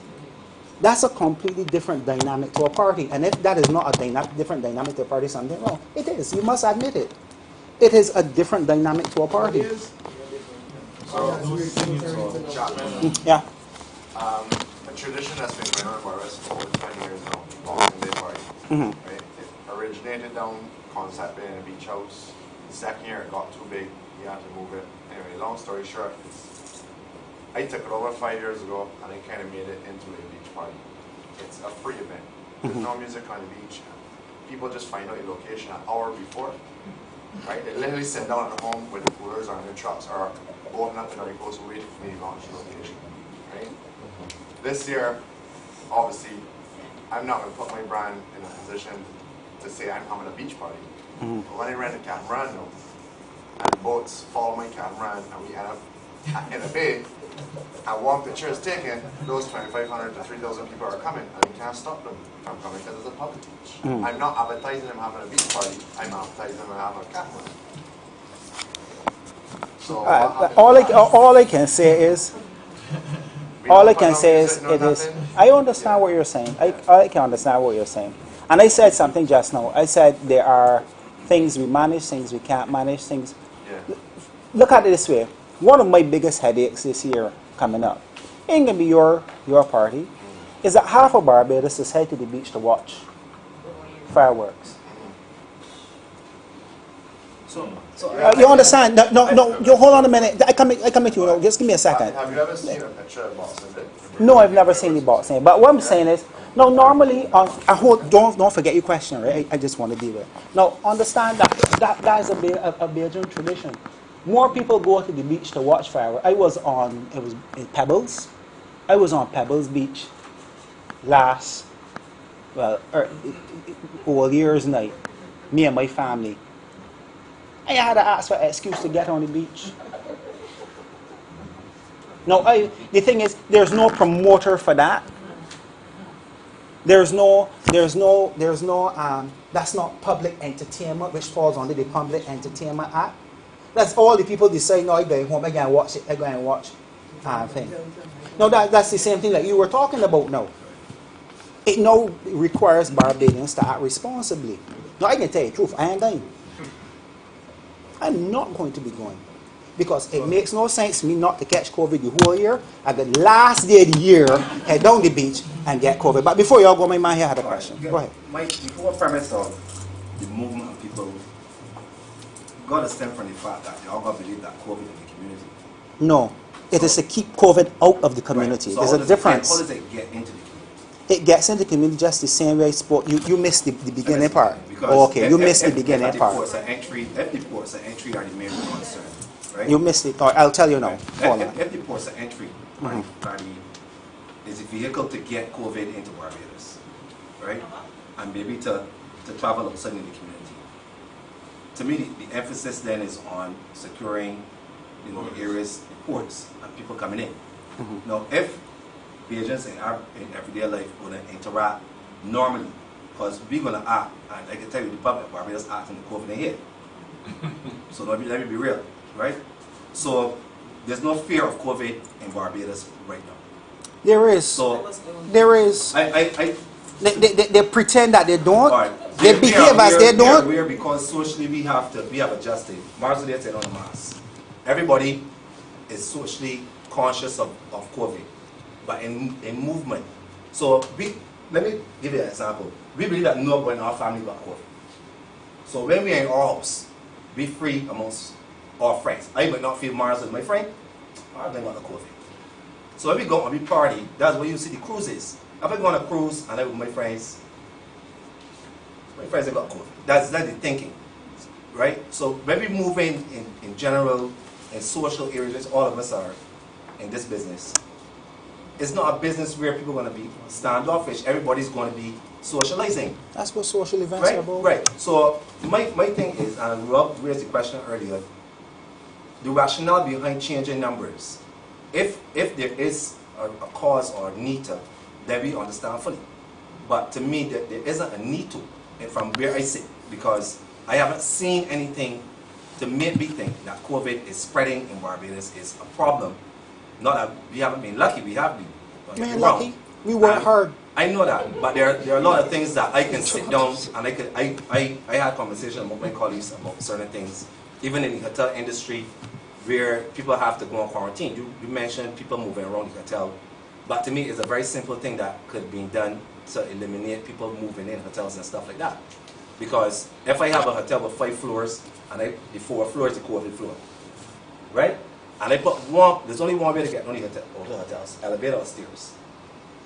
That's a completely different dynamic to a party. And if that is not a different dynamic to a party, something wrong. It is. You must admit it. It is a different dynamic to a party. Chapman, Yeah. a tradition that's been going on in Barbados for over 20 years now, Boxing Day party. Right? It originated down Concept Bay in a beach house. The second year it got too big, you had to move it. Anyway, long story short, I took it over 5 years ago and I kind of made it into a beach party. It's a free event. There's no music on the beach. People just find out your location an hour before. Right? They literally sit down at home with the coolers on their trucks or open up the door goes waiting for me to launch the location. Right? This year, obviously, I'm not going to put my brand in a position to say I'm having a beach party. But when I rent a catamaran now, and boats follow my catamaran and we end up in a bay, and one picture is taken, those 2,500 to 3,000 people are coming, and you can't stop them from coming because it's a public beach. I'm not advertising them having a beach party, I'm advertising them having a catamaran. So all I can say is, it is. I understand what you're saying. I can understand what you're saying. And I said something just now. I said there are things we manage, things we can't manage, things. Yeah. Look at it this way. One of my biggest headaches this year coming up, ain't gonna be your party, is that half of Barbados is head to the beach to watch fireworks. You understand? No. You hold on a minute. I come at you. No, just give me a second. Have you ever seen a picture of Boxing Day? No, I've never seen the boxing. But what I'm saying is, no. Normally, don't forget your question, right? I just want to deal with it. Now, understand that is a Belgian tradition. More people go to the beach to watch fireworks. It was in Pebbles. I was on Pebbles Beach all year's night. Me and my family. I had to ask for an excuse to get on the beach. No, the thing is, there's no promoter for that. There's no, that's not public entertainment, which falls under the Public Entertainment Act. That's all the people decide, no, I go home, I go and watch it, I go and watch thing. No, that's the same thing that you were talking about now. It now requires Barbadians to act responsibly. No, I can tell you the truth, I ain't going. I'm not going to be going. Because it makes no sense to me not to catch COVID the whole year, and the last day of the year, head down the beach and get COVID. But before y'all go, my man here had a question. Go ahead. Mike, before premise of the movement of people, got to stem from the fact that they all got to believe that COVID in the community. No, it is to keep COVID out of the community. Right. So There's a difference. How does it get into the community? It gets into the community just the same way I spoke. You missed the beginning part. Because Okay, you missed the beginning part. If the ports of entry are the main concern, right? You missed it. I'll tell you now. Hold on. If the ports of entry is a vehicle to get COVID into Barbados, right? And maybe to travel outside in the community. To me, the emphasis then is on securing, the areas, the ports, and people coming in. Now, if the agents in everyday life going to interact normally, because we're going to act, and I can tell you the public, Barbados acting the COVID in here. So let me be real, right? So there's no fear of COVID in Barbados right now. There is. So there is. They pretend that they don't. Right. They behave as they don't. We're because socially we have adjusted. Marshall said on the mask. Everybody is socially conscious of COVID, but in movement. So let me give you an example. We believe that nobody in our family got COVID. So when we're in our house, we free amongst our friends. I might not feel Marshall, my friend, I don't got the COVID. So if we go and we party, that's where you see the cruises. If I go on a cruise and I'm with my friends have got COVID. That's the thinking, right? So when we move in general, in social areas, all of us are in this business. It's not a business where people are going to be standoffish. Everybody's going to be socializing. That's what social events are about. Right. So my thing is, and Rob raised the question earlier, the rationale behind changing numbers. If there is a cause or a need to, then we understand fully. But to me, there isn't a need to, from where I sit, because I haven't seen anything to make me think that COVID is spreading in Barbados is a problem. Not that we haven't been lucky, we have been. We ain't lucky. We work hard. I know that, but there are a lot of things that I can sit down and I had conversations with my colleagues about certain things, even in the hotel industry, where people have to go on quarantine. You mentioned people moving around the hotel, but to me it's a very simple thing that could be done to eliminate people moving in hotels and stuff like that. Because if I have a hotel with 5 floors and the 4th floor is the COVID floor, right? And I put there's only one way to get on the hotels, elevator or stairs,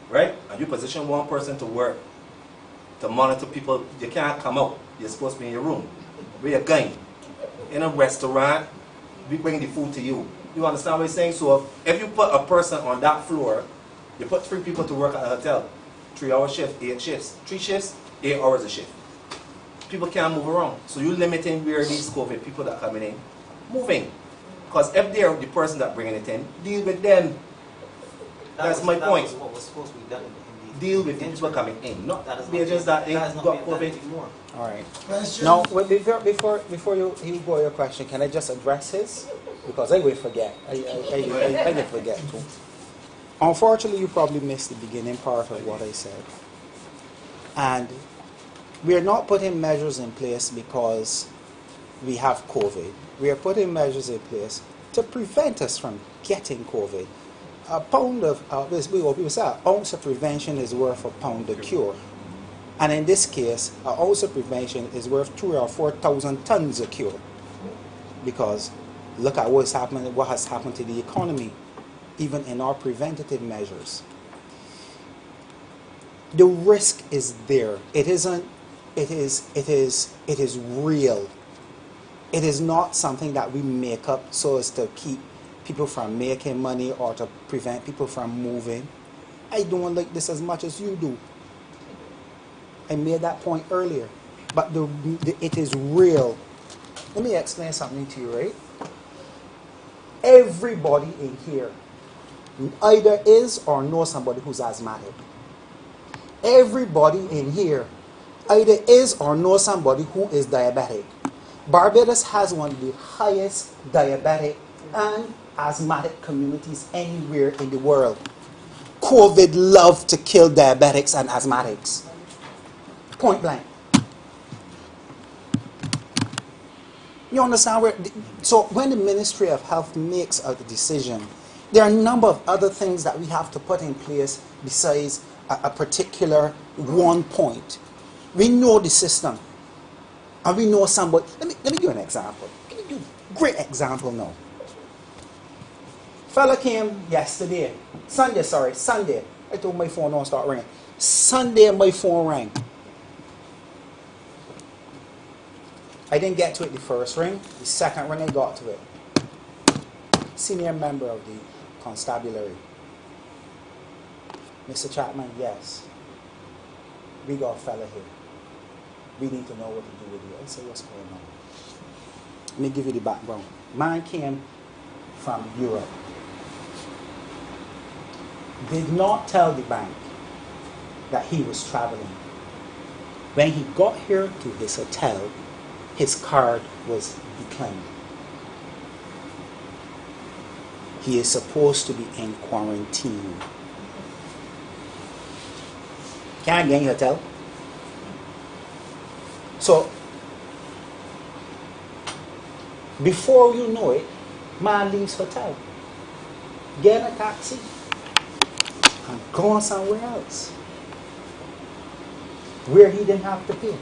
right? And you position one person to work, to monitor people. You can't come out. You're supposed to be in your room. Where you're going. In a restaurant, we bring the food to you. You understand what I'm saying? So if you put a person on that floor, you put 3 people to work at a hotel, 3-hour shift, 8 shifts, 3 shifts, 8 hours a shift. People can't move around. So you're limiting where these COVID people that are coming in, moving. Because if they're the person that bringing it in, deal with them. That's my point. That was what was supposed to be done in the Deal with the people coming in, not that is the agents that ain't got COVID. All right. Question. Now, before you go your question, can I just address his? Because I will forget. I will forget too. Unfortunately, you probably missed the beginning part of what I said. And we are not putting measures in place because we have COVID. We are putting measures in place to prevent us from getting COVID. A pound of, we say, an ounce of prevention is worth a pound of cure. And in this case, an ounce of prevention is worth 2,000 or 4,000 tons of cure. Because look at what has happened to the economy, even in our preventative measures. The risk is there. It is real. It is not something that we make up so as to keep people from making money or to prevent people from moving. I don't like this as much as you do. I made that point earlier. But it is real. Let me explain something to you, right? Everybody in here either is or knows somebody who's asthmatic. Everybody in here either is or knows somebody who is diabetic. Barbados has one of the highest diabetic and asthmatic communities anywhere in the world. COVID loved to kill diabetics and asthmatics. Point blank. You understand where? So when the Ministry of Health makes a decision, there are a number of other things that we have to put in place besides a particular one point. We know the system, and we know somebody. Let me give you an example. Let me give you a great example now. Fella came yesterday, Sunday. I told my phone don't start ringing. Sunday my phone rang. I didn't get to it the first ring. The second ring I got to it. Senior member of the constabulary. Mr. Chapman, yes. We got a fella here. We need to know what to do with you. I said, what's going on? Let me give you the background. Man came from Europe. Did not tell the bank that he was traveling. When he got here to his hotel, his card was declined. He is supposed to be in quarantine. Can't get in your hotel. So, before you know it, man leaves hotel, get in a taxi, and go somewhere else, where he didn't have to pay.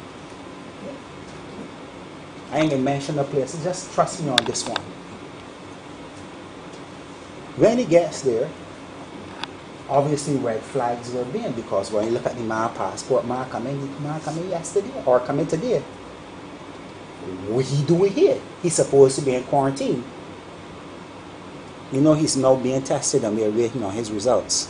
I ain't gonna mention the place, just trust me on this one. When he gets there, obviously red flags were being, because when you look at the man passport, man come in yesterday or come in today. What he doing here? He's supposed to be in quarantine. You know he's now being tested and we're waiting on his results.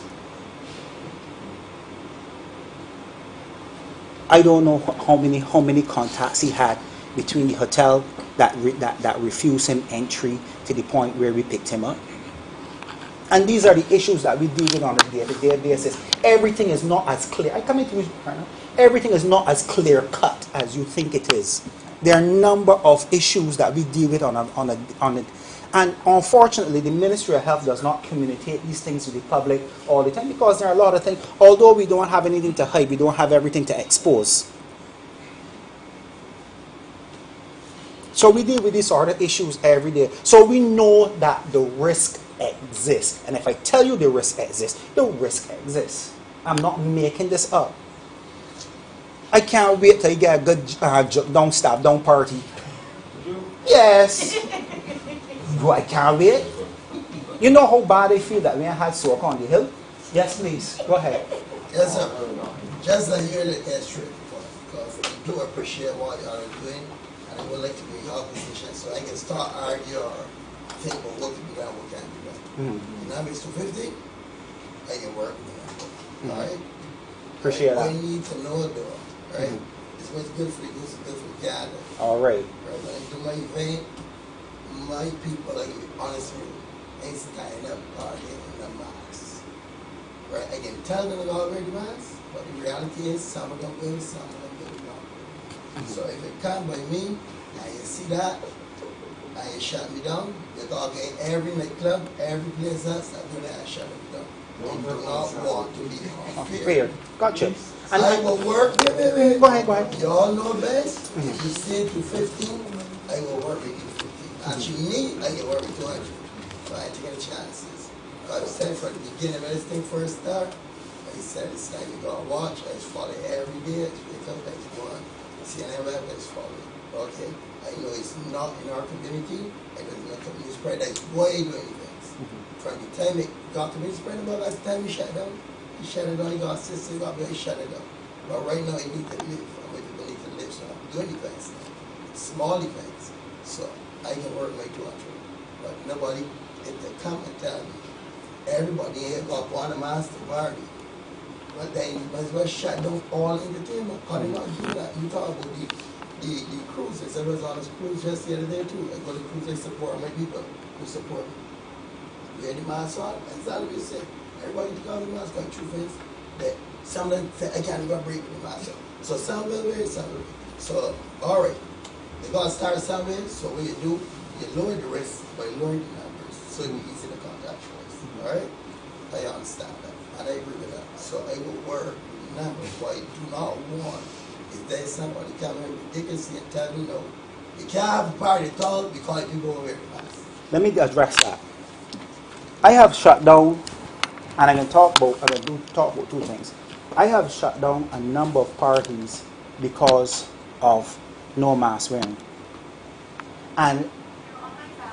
I don't know how many contacts he had between the hotel that refused him entry to the point where we picked him up. And these are the issues that we deal with on a day-to-day basis. Everything is not as clear. I come into you right now. Everything is not as clear cut as you think it is. There are a number of issues that we deal with on it. And unfortunately, the Ministry of Health does not communicate these things to the public all the time, because there are a lot of things. Although we don't have anything to hide, we don't have everything to expose. So we deal with these sort of issues every day. So we know that the risk exists. And if I tell you the risk exists, the risk exists. I'm not making this up. I can't wait till you get a good don't stop, don't party. Yes. I can't wait. You know how bad I feel that when I had soak on the hill? Yes, please. Go ahead. Yes, sir. Just to hear the history, because I do appreciate what you are doing, and I would like to be in your position so I can start arguing or think about what to be done, what can be done. Mm-hmm. Now it's 250, I can work with that. Mm-hmm. All right? Appreciate that. I need to know though, right? Mm-hmm. It's what's good for you, it's good for Canada. All right. Right? When I do my event, my people, I can be honest with you, ain't standing up partying in the mask. Right? I can tell them about wear the mask, but the reality is some of them will, some of them will not. Mm-hmm. So if it come by me, and you see that, and you shut me down, you're talking every nightclub, every place else, I'm going to shut me down. I do not want to be unfair. Gotcha. And I will work, Go ahead. you all know best, if you stay to 15, I will work with you. Actually, me, I can work with 200. So I ain't taking chances. I've said from the beginning, when this thing first started, I said it's like you gotta watch. I just follow it every day. I just wake up, I just go on. CNN web, I just follow it. Okay? I know it's not in our community. I know it's not community spread. That's way doing things. From the time it got community spread, about last time we shut down. He shut it down, he got assistance, he got he shut it down. But right now, I need to live. People need to live, so I'm doing events now. Small events. So I can work my 200, but nobody, if they come and tell me, everybody here got one master party, but then you might as well shut down all entertainment. How do you not do that? You talk about the the cruises. I was on a cruise just the other day too. I go to cruise, I support my people who support me. Wear the mask on, and that's what you say. Everybody take out the mask, got truth is that some of them say, I can't even break the mask. So some will wear, some will wear. So, alright, they got to start somewhere, so what you do, you lower the risk by lowering the numbers, so you easy to contact trace. Alright? I understand that, and I agree with that. So I will work with the numbers. What I do not want is that somebody come in ridiculously and tell me, no, you can't have a party at all because people will wear the mask. Let me address that. I have shut down, and I can talk about two things. I have shut down a number of parties because of no mask wearing. And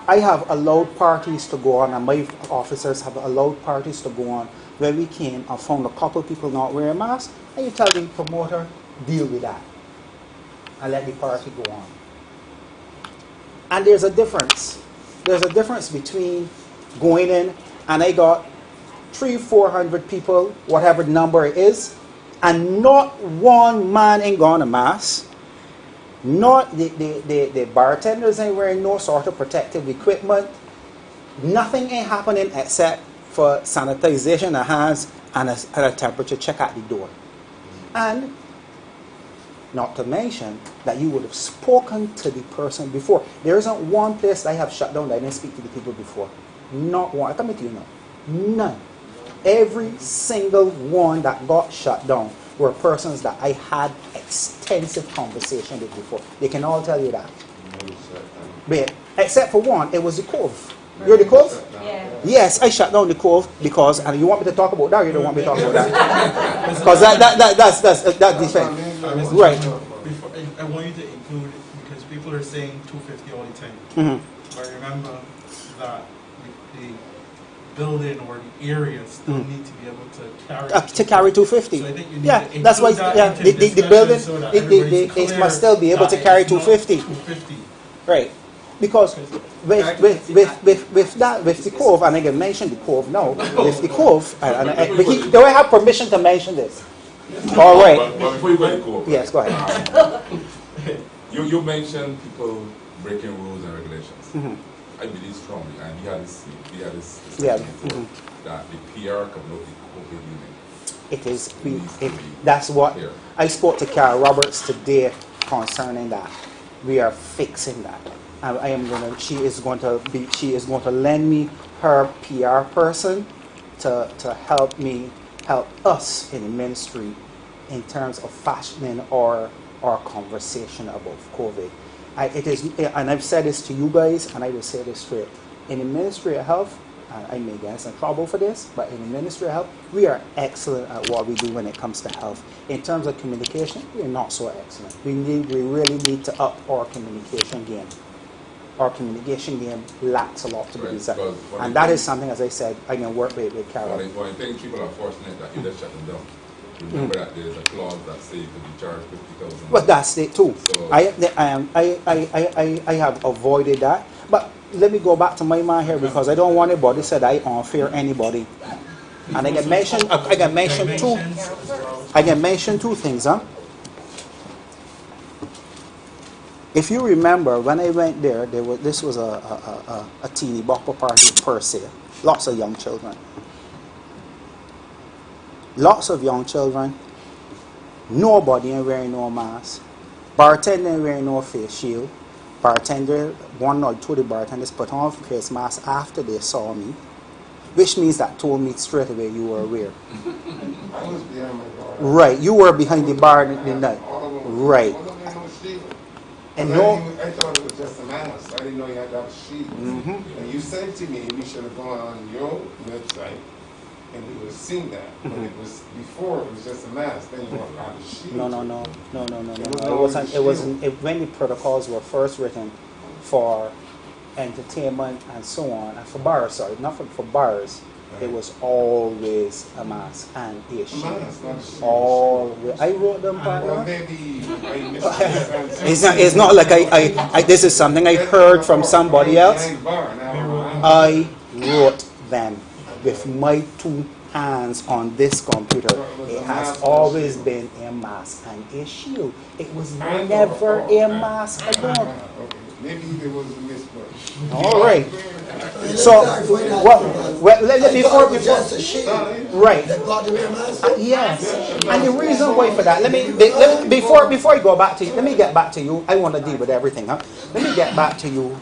I have allowed parties to go on, and my officers have allowed parties to go on where we came and found a couple of people not wearing masks, and you tell the promoter, deal with that. And let the party go on. And there's a difference. There's a difference between going in and I got 300-400 people, whatever the number it is, and not one man ain't gone a mask. Not the bartenders ain't wearing no sort of protective equipment. Nothing ain't happening except for sanitization of hands and a temperature check at the door. And not to mention that you would have spoken to the person before. There isn't one place that I have shut down that I didn't speak to the people before. Not one. I come to you now. None. Every single one that got shut down were persons that I had extensive conversation with before. They can all tell you that. But except for one, it was the Cove. You're the Cove? Yeah. Yes, I shut down the Cove because, and you want me to talk about that or you don't want me to talk about that? Because that's the thing. Right. Before, I want you to include, because people are saying 250 all the time. Mm-hmm. But remember that the building or the area still need to be able to carry To carry 250. So I think you need to that's why that the building so that it must still be able to carry 250. 250. Right. Because with the Cove, and I can mention the Cove now, with the Cove, do I have permission to mention this? All right. But before you go to the Cove, Yes, go ahead. you mentioned people breaking rules and regulations. Mm-hmm. I believe strongly, and we had this Yeah. before, that the PR coming out the COVID union. It is. That's what Clear. I spoke to Carol Roberts today concerning that. We are fixing that. I am gonna. She is going to lend me her PR person to help us in the ministry in terms of fashioning our conversation about COVID. It is, and I've said this to you guys, and I will say this straight. In the Ministry of Health, I may get in trouble for this, but in the Ministry of Health, we are excellent at what we do when it comes to health. In terms of communication, we're not so excellent. We really need to up our communication game. Our communication game lacks a lot to be desired. And that is something, as I said, I can work with Carol. One thing people are fortunate that you just shut them down. Remember that there's a clause that says you could be charged $50,000. But that's it too. So, I have avoided that. But let me go back to my man here because I don't want anybody to say that I unfair anybody. And I can mention two things, huh? If you remember, when I went there, this was a teeny bopper party per se. Lots of young children. Lots of young children. Nobody ain't wearing no mask. Bartender ain't wearing no face shield. Bartender, one or two of the bartenders put on face masks after they saw me, which means that told me straight away you were aware. I was behind my bar. Right, you were behind the bar in the night. Right. And I thought it was just a mask. I didn't know you had to have a sheet. Mm-hmm. And you said to me we should have gone on your website and we would have seen that. But it was before it was just a mask. Then you want to have a sheet. No. It wasn't. When the protocols were first written for entertainment and so on, and for bars, sorry, not for bars, it was always a mask and a sheet. Always. I wrote them, partner. Well, maybe I missed It's not like I. This is something I heard from somebody else. I wrote them with my 2 hands on this computer, it has always been a mask and a shield. It was never a mask again. Okay. Maybe there was a mismatch. All right. So, before, right. Yes. And the reason why for that, before I go back to you, let me get back to you. I want to deal with everything, huh? Let me get back to you,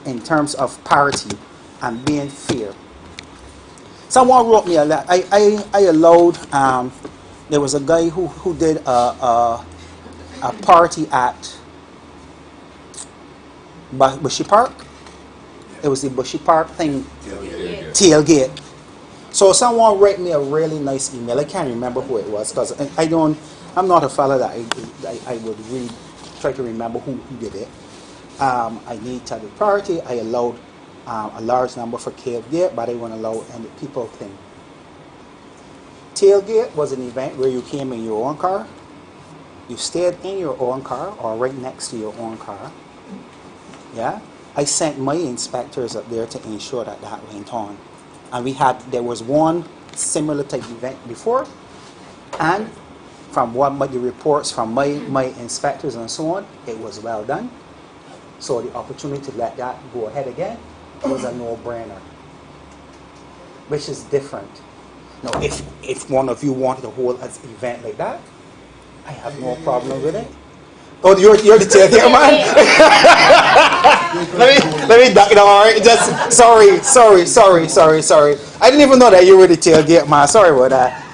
in terms of parity and being fair. Someone wrote me a letter. I allowed, there was a guy who did a party at Bushy Park. It was the Bushy Park thing, tailgate. So someone wrote me a really nice email. I can't remember who it was because I'm not a fella that I would try to remember who did it. I need to have a party. I allowed a large number for tailgate, but I won't allow any people thing. Tailgate was an event where you came in your own car, you stayed in your own car or right next to your own car. Yeah, I sent my inspectors up there to ensure that went on, and there was one similar type event before, and from the reports from my inspectors and so on, it was well done. So the opportunity to let that go ahead again was a no-brainer, which is different. Now, if one of you wanted to hold an event like that, I have no problem with it. Oh, you're the tailgate man. let me duck it. All right, just sorry. I didn't even know that you were the tailgate man. Sorry about that.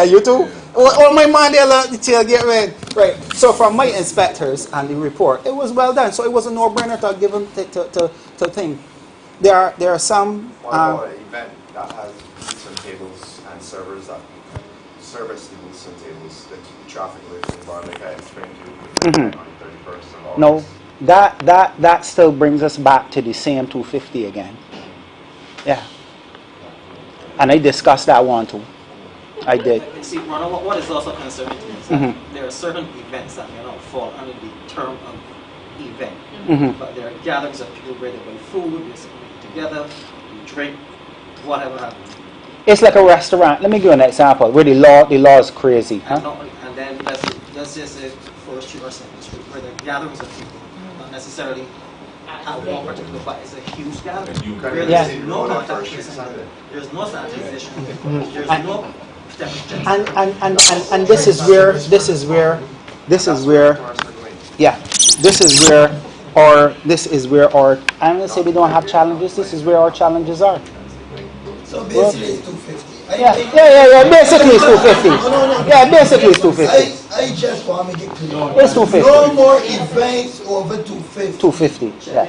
you too. Oh, my man, they love the tailgate man. Right. So from my inspectors and the report, it was well done. So it was a no-brainer to give them to thing. There are some. What about an event that has booths and tables and servers that service the booths and tables that keep the traffic away from the bar, like I explained to you on the 31st of August? No, that still brings us back to the same 250 again. Yeah. And I discussed that one too. I did. See, Ronald, what is also concerning to me is that there are certain events that may not fall under the term of event, but there are gatherings of people where they buy food, they sit together, you drink, whatever happens. It's like a restaurant. Let me give you an example where the law is crazy. Huh? And then let's just say First Street or Second Street, where there are gatherings of people, not necessarily at one particular, but it's a huge gathering. Where there's no contact tracing, there's no sanitization, there's no and this is where our I'm gonna say we don't have challenges. This is where our challenges are. So basically it's 250. Yeah. Basically it's 250. Yeah, basically it's 250. I just want to make it clear. It's 250. No more events over 250. 250. Yeah.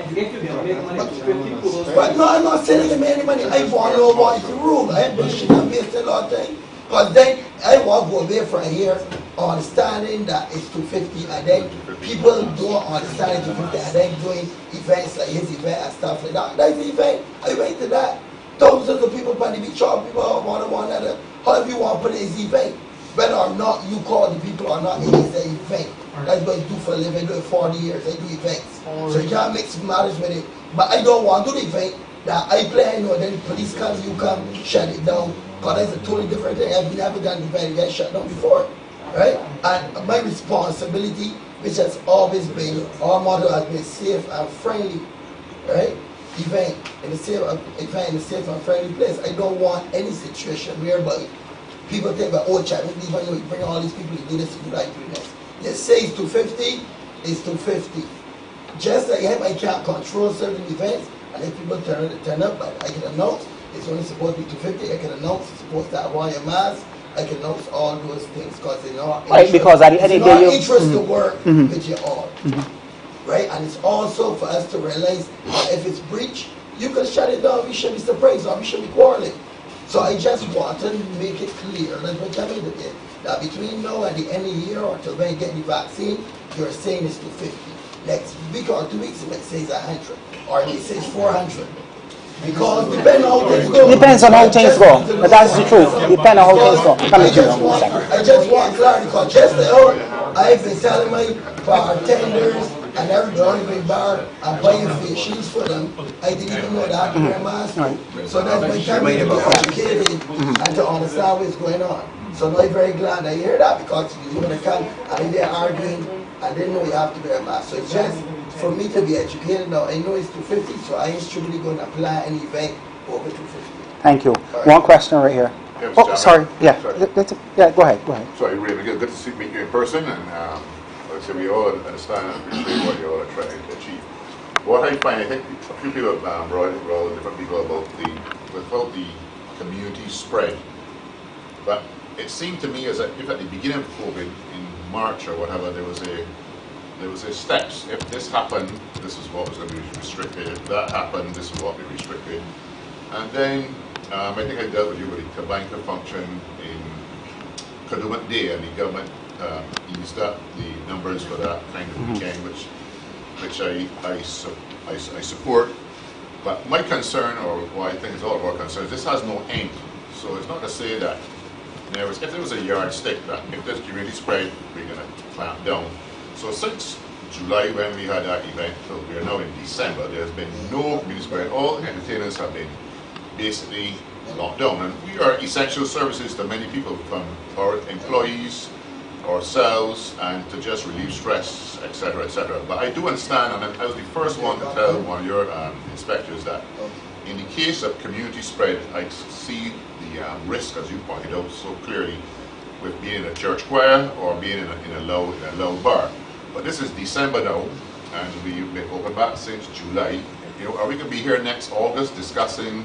But no, I'm not selling them any money. I want to know what is the rule. I should have missed a lot of things. Because then I want to go away from here understanding that it's 250 and then people don't understand 250 and then doing events like his event and stuff like that. That's the event. I went to that. Thousands of people on the beach, all people one another. However you want to put it is event. Whether or not you call the people or not, it is an event. That's what I do for a living. I do it 40 years. I do events. So you can't mix matters with it. But I don't want to do the event that I plan or then the police come, you come, shut it down. Because that's a totally different thing. I've never done the event get shut down before. Right? And my responsibility, which has always been, our motto has been safe and friendly. Right? Event in a safe and friendly place. I don't want any situation whereby people think about, oh, Chapman, you bring all these people to do this, to do that, to do this. You say it's 250, it's 250. Just like him, I can't control certain events, and if people turn up, but I can announce it's only supposed to be 250. I can announce it's supposed to have on your mask. I can announce all those things because they're not right. Because at the end of the day, you interest to work with you all. Right, and it's also for us to realize that if it's breach, you can shut it down. We should be surprised or we should be quarreling. So I just want to make it clear, that's what Kevin did, that between now and the end of the year or till when you get the vaccine, you're saying it's 250. Next week or 2 weeks, it may say it's 100, or it may say it's 400. Because depending on how things go. Depends on how things go. But that's the truth. Depending on how things go. I just want clarity because just now I've been telling my bartenders and every only big bar, I buy your face shoes for them. I didn't even know that to wear a mask. So that's my time to get educated and to understand what's going on. So now I'm very glad I hear that because you're going to come and they're arguing and they know you have to wear a mask. So it's just for me to be educated now. I know it's 250, so I ain't strictly going to apply any event over 250. Thank you. Right. One question right here. Yeah, Oh, sorry. Yeah. Yeah, go ahead. Go ahead. Sorry, really good to meet you in person, and like I say, we all understand and appreciate what you all are trying to achieve. What I find, I think a few people have brought different people about the community spread, but it seemed to me as if at the beginning of COVID in March or whatever, there was a steps. If this happened, this is what was going to be restricted. If that happened, this is what will be restricted. And then I think I dealt with you with the Kabinka function in Kadooment Day, and the government eased up the numbers for that kind of weekend, which I support. But my concern, or what I think is all of our concerns, this has no end. So it's not to say that if there was a yardstick that if there's community spread, we're going to clamp down. So since July, when we had that event, so we are now in December, there's been no community spread. All entertainers have been basically locked down, and we are essential services to many people, from our employees, ourselves, and to just relieve stress, etc., etc. But I do understand, and I was the first one to tell one of your inspectors that in the case of community spread, I see the risk, as you pointed out so clearly, with being in a church choir or being in a low bar. But this is December now, and we've been open back since July. You know, are we going to be here next August discussing?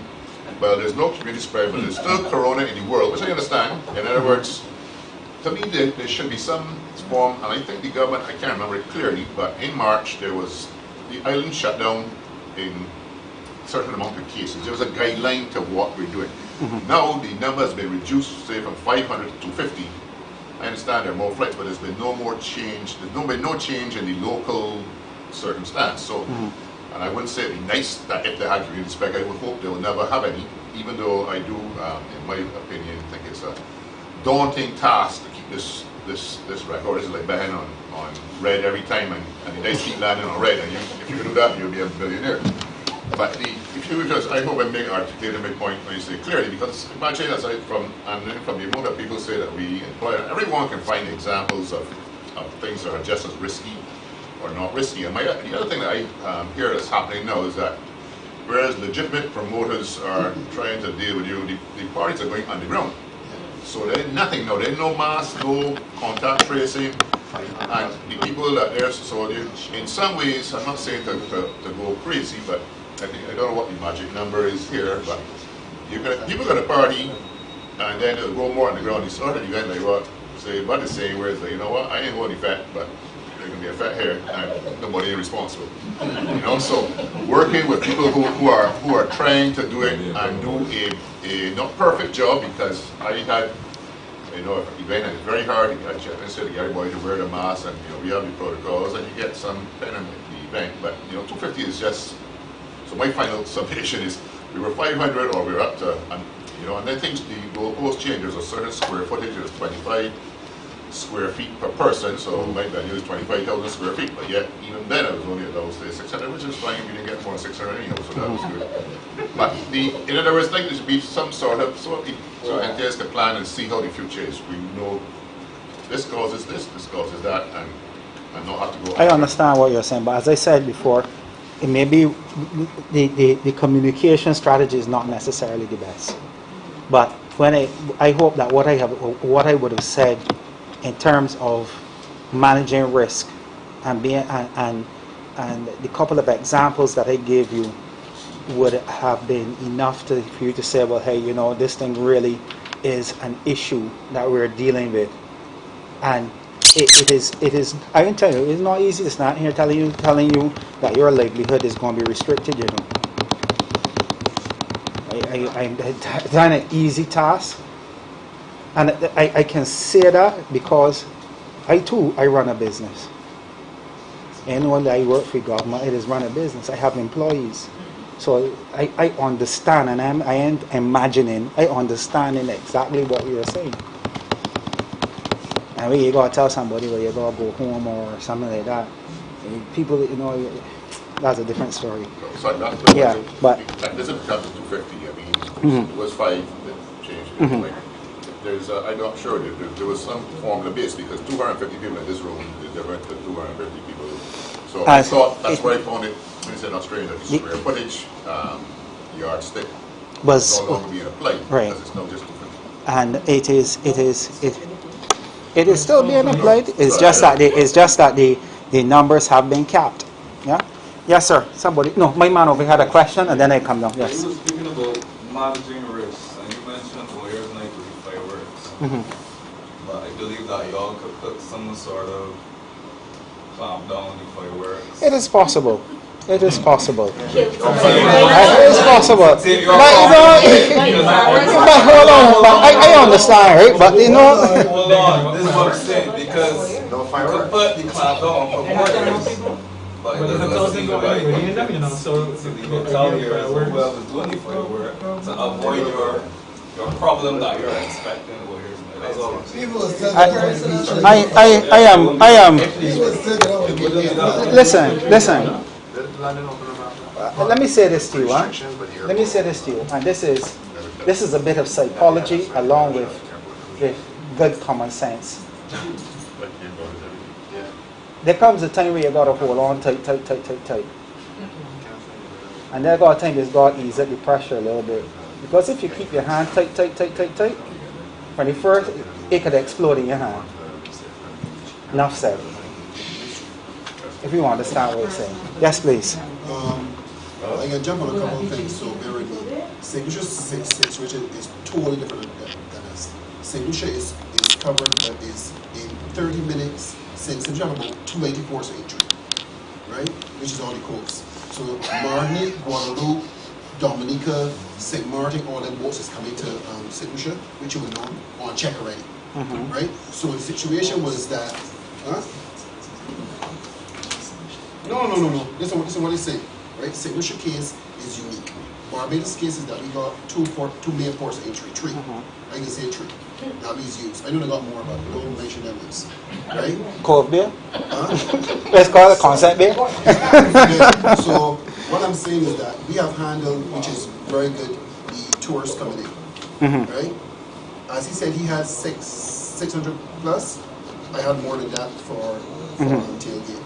Well, there's no community spread, but there's still corona in the world, which I understand. In other words, to me, there should be some form, and I think the government, I can't remember it clearly, but in March, there was the island shut down in a certain amount of cases. There was a guideline to what we're doing. Now, the number has been reduced, say, from 500 to 250. I understand there are more flights, but there's been no more change. There's been no change in the local circumstance. So, and I wouldn't say it'd be nice that if they had community spread, I would hope they will never have any, even though I do, in my opinion, think it's a daunting task to keep this record. This is like betting on red every time, and the dice keep landing on red, and if you can do that, you'll be a billionaire. But I hope I make articulate my point when you say clearly, because imagine aside from the amount of people say that we employ, everyone can find examples of things that are just as risky or not risky. And the other thing that I hear that's happening now is that whereas legitimate promoters are trying to deal with you, the parties are going underground. So there's nothing now. There's no mask, no contact tracing, and the people that there. So in some ways, I'm not saying to go crazy, but I don't know what the magic number is here. But people got a party, and then they'll go more on the ground. They start an event like what say Bud is saying, where it's like, you know what, I ain't going to fat, but there's going to be a fat here, and nobody is responsible. You know, so working with people who are trying to do it and do a not perfect job, because I had, you know, an event and it's very hard. I said to everybody to wear the mask, and you know, we have the protocols, and you get some benefit in the event. But you know, 250 is just. So my final summation is we were 500 or we were up to, you know, and then things, the goalpost change. There's a certain square footage. There's 25 square feet per person, so my value is 25,000 square feet. But yet, even then, I was only allowed to say 600, which is fine. We didn't get more than 600 anyhow, so that was good. But in other words, like there should be some sort of so entities can plan and see how the future is. We know this causes this causes that, and not have to go. I understand what you're saying, but as I said before, it may be the communication strategy is not necessarily the best. But when I hope that what I would have said in terms of managing risk and being and the couple of examples that I gave you would have been enough for you to say, well, hey, you know, this thing really is an issue that we're dealing with, and it is. I can tell you, it's not easy to stand here telling you that your livelihood is going to be restricted. You know, it's not an easy task, and I can say that because I run a business. Anyone that I work for government, it is run a business. I have employees, so I understand, and I am imagining, I understanding exactly what you're saying. And when you gotta tell somebody where you gotta go home or something like that, People, you know, that's a different story. So that's Yeah, but that doesn't become to 250. I mean, it was 5 that changed. Like, there's, I'm not sure there was some formula base because 250 people in this room is different than 250 people. So I thought that's why I found it when you said Australia, that the square footage yardstick was no longer being applied right, because it's now just 250. and it is still being applied. It's just that the numbers have been capped. Yeah. Yes, sir. Somebody. No, my man over here had a question, and then I come down. Yes. You were speaking about managing risks, and you mentioned lawyers night with fireworks. But I believe that y'all could put some sort of clamp down on the fireworks. It is possible. It is possible. It is possible. But you know, but hold on. I understand, right? But you know. Hold on. This is what I'm saying because you could put the clamp down for fireworks. But it doesn't seem like you know, so you tell your whoever's doing the firework to avoid your problem that you're expecting. That's all I'm saying. I am. Listen. Let me say this to you, huh? Let me say this to you, and this is a bit of psychology along with good common sense. There comes a time where you gotta hold on tight. And there got a time it's got to ease up the pressure a little bit. Because if you keep your hand tight, when the first, it could explode in your hand. Enough said. If you understand what I'm saying. Yes, please. I can jump on a couple of things, so bear with me. St. Lucia situation is totally different than us. St. Lucia is covered, but is in 30 minutes. St. Lucia have about 280 ports of entry, right? Which is on the coast. So Martinique, Guadeloupe, Dominica, St. Martin, all them boats is coming to St. Lucia, which you would know on check already, right? So the situation was that, No. Listen what he's saying, right? St. Lucia case is unique. Barbados case is that we got two main ports of entry, 3. I can say 3. That means used. I know they got more, but we don't mention them ones, right? Cove Beer? Let's call it Concept Beer. So what I'm saying is that we have handled, which is very good, the tourists coming in, right? As he said, he had 600 plus. I had more than that for tailgate.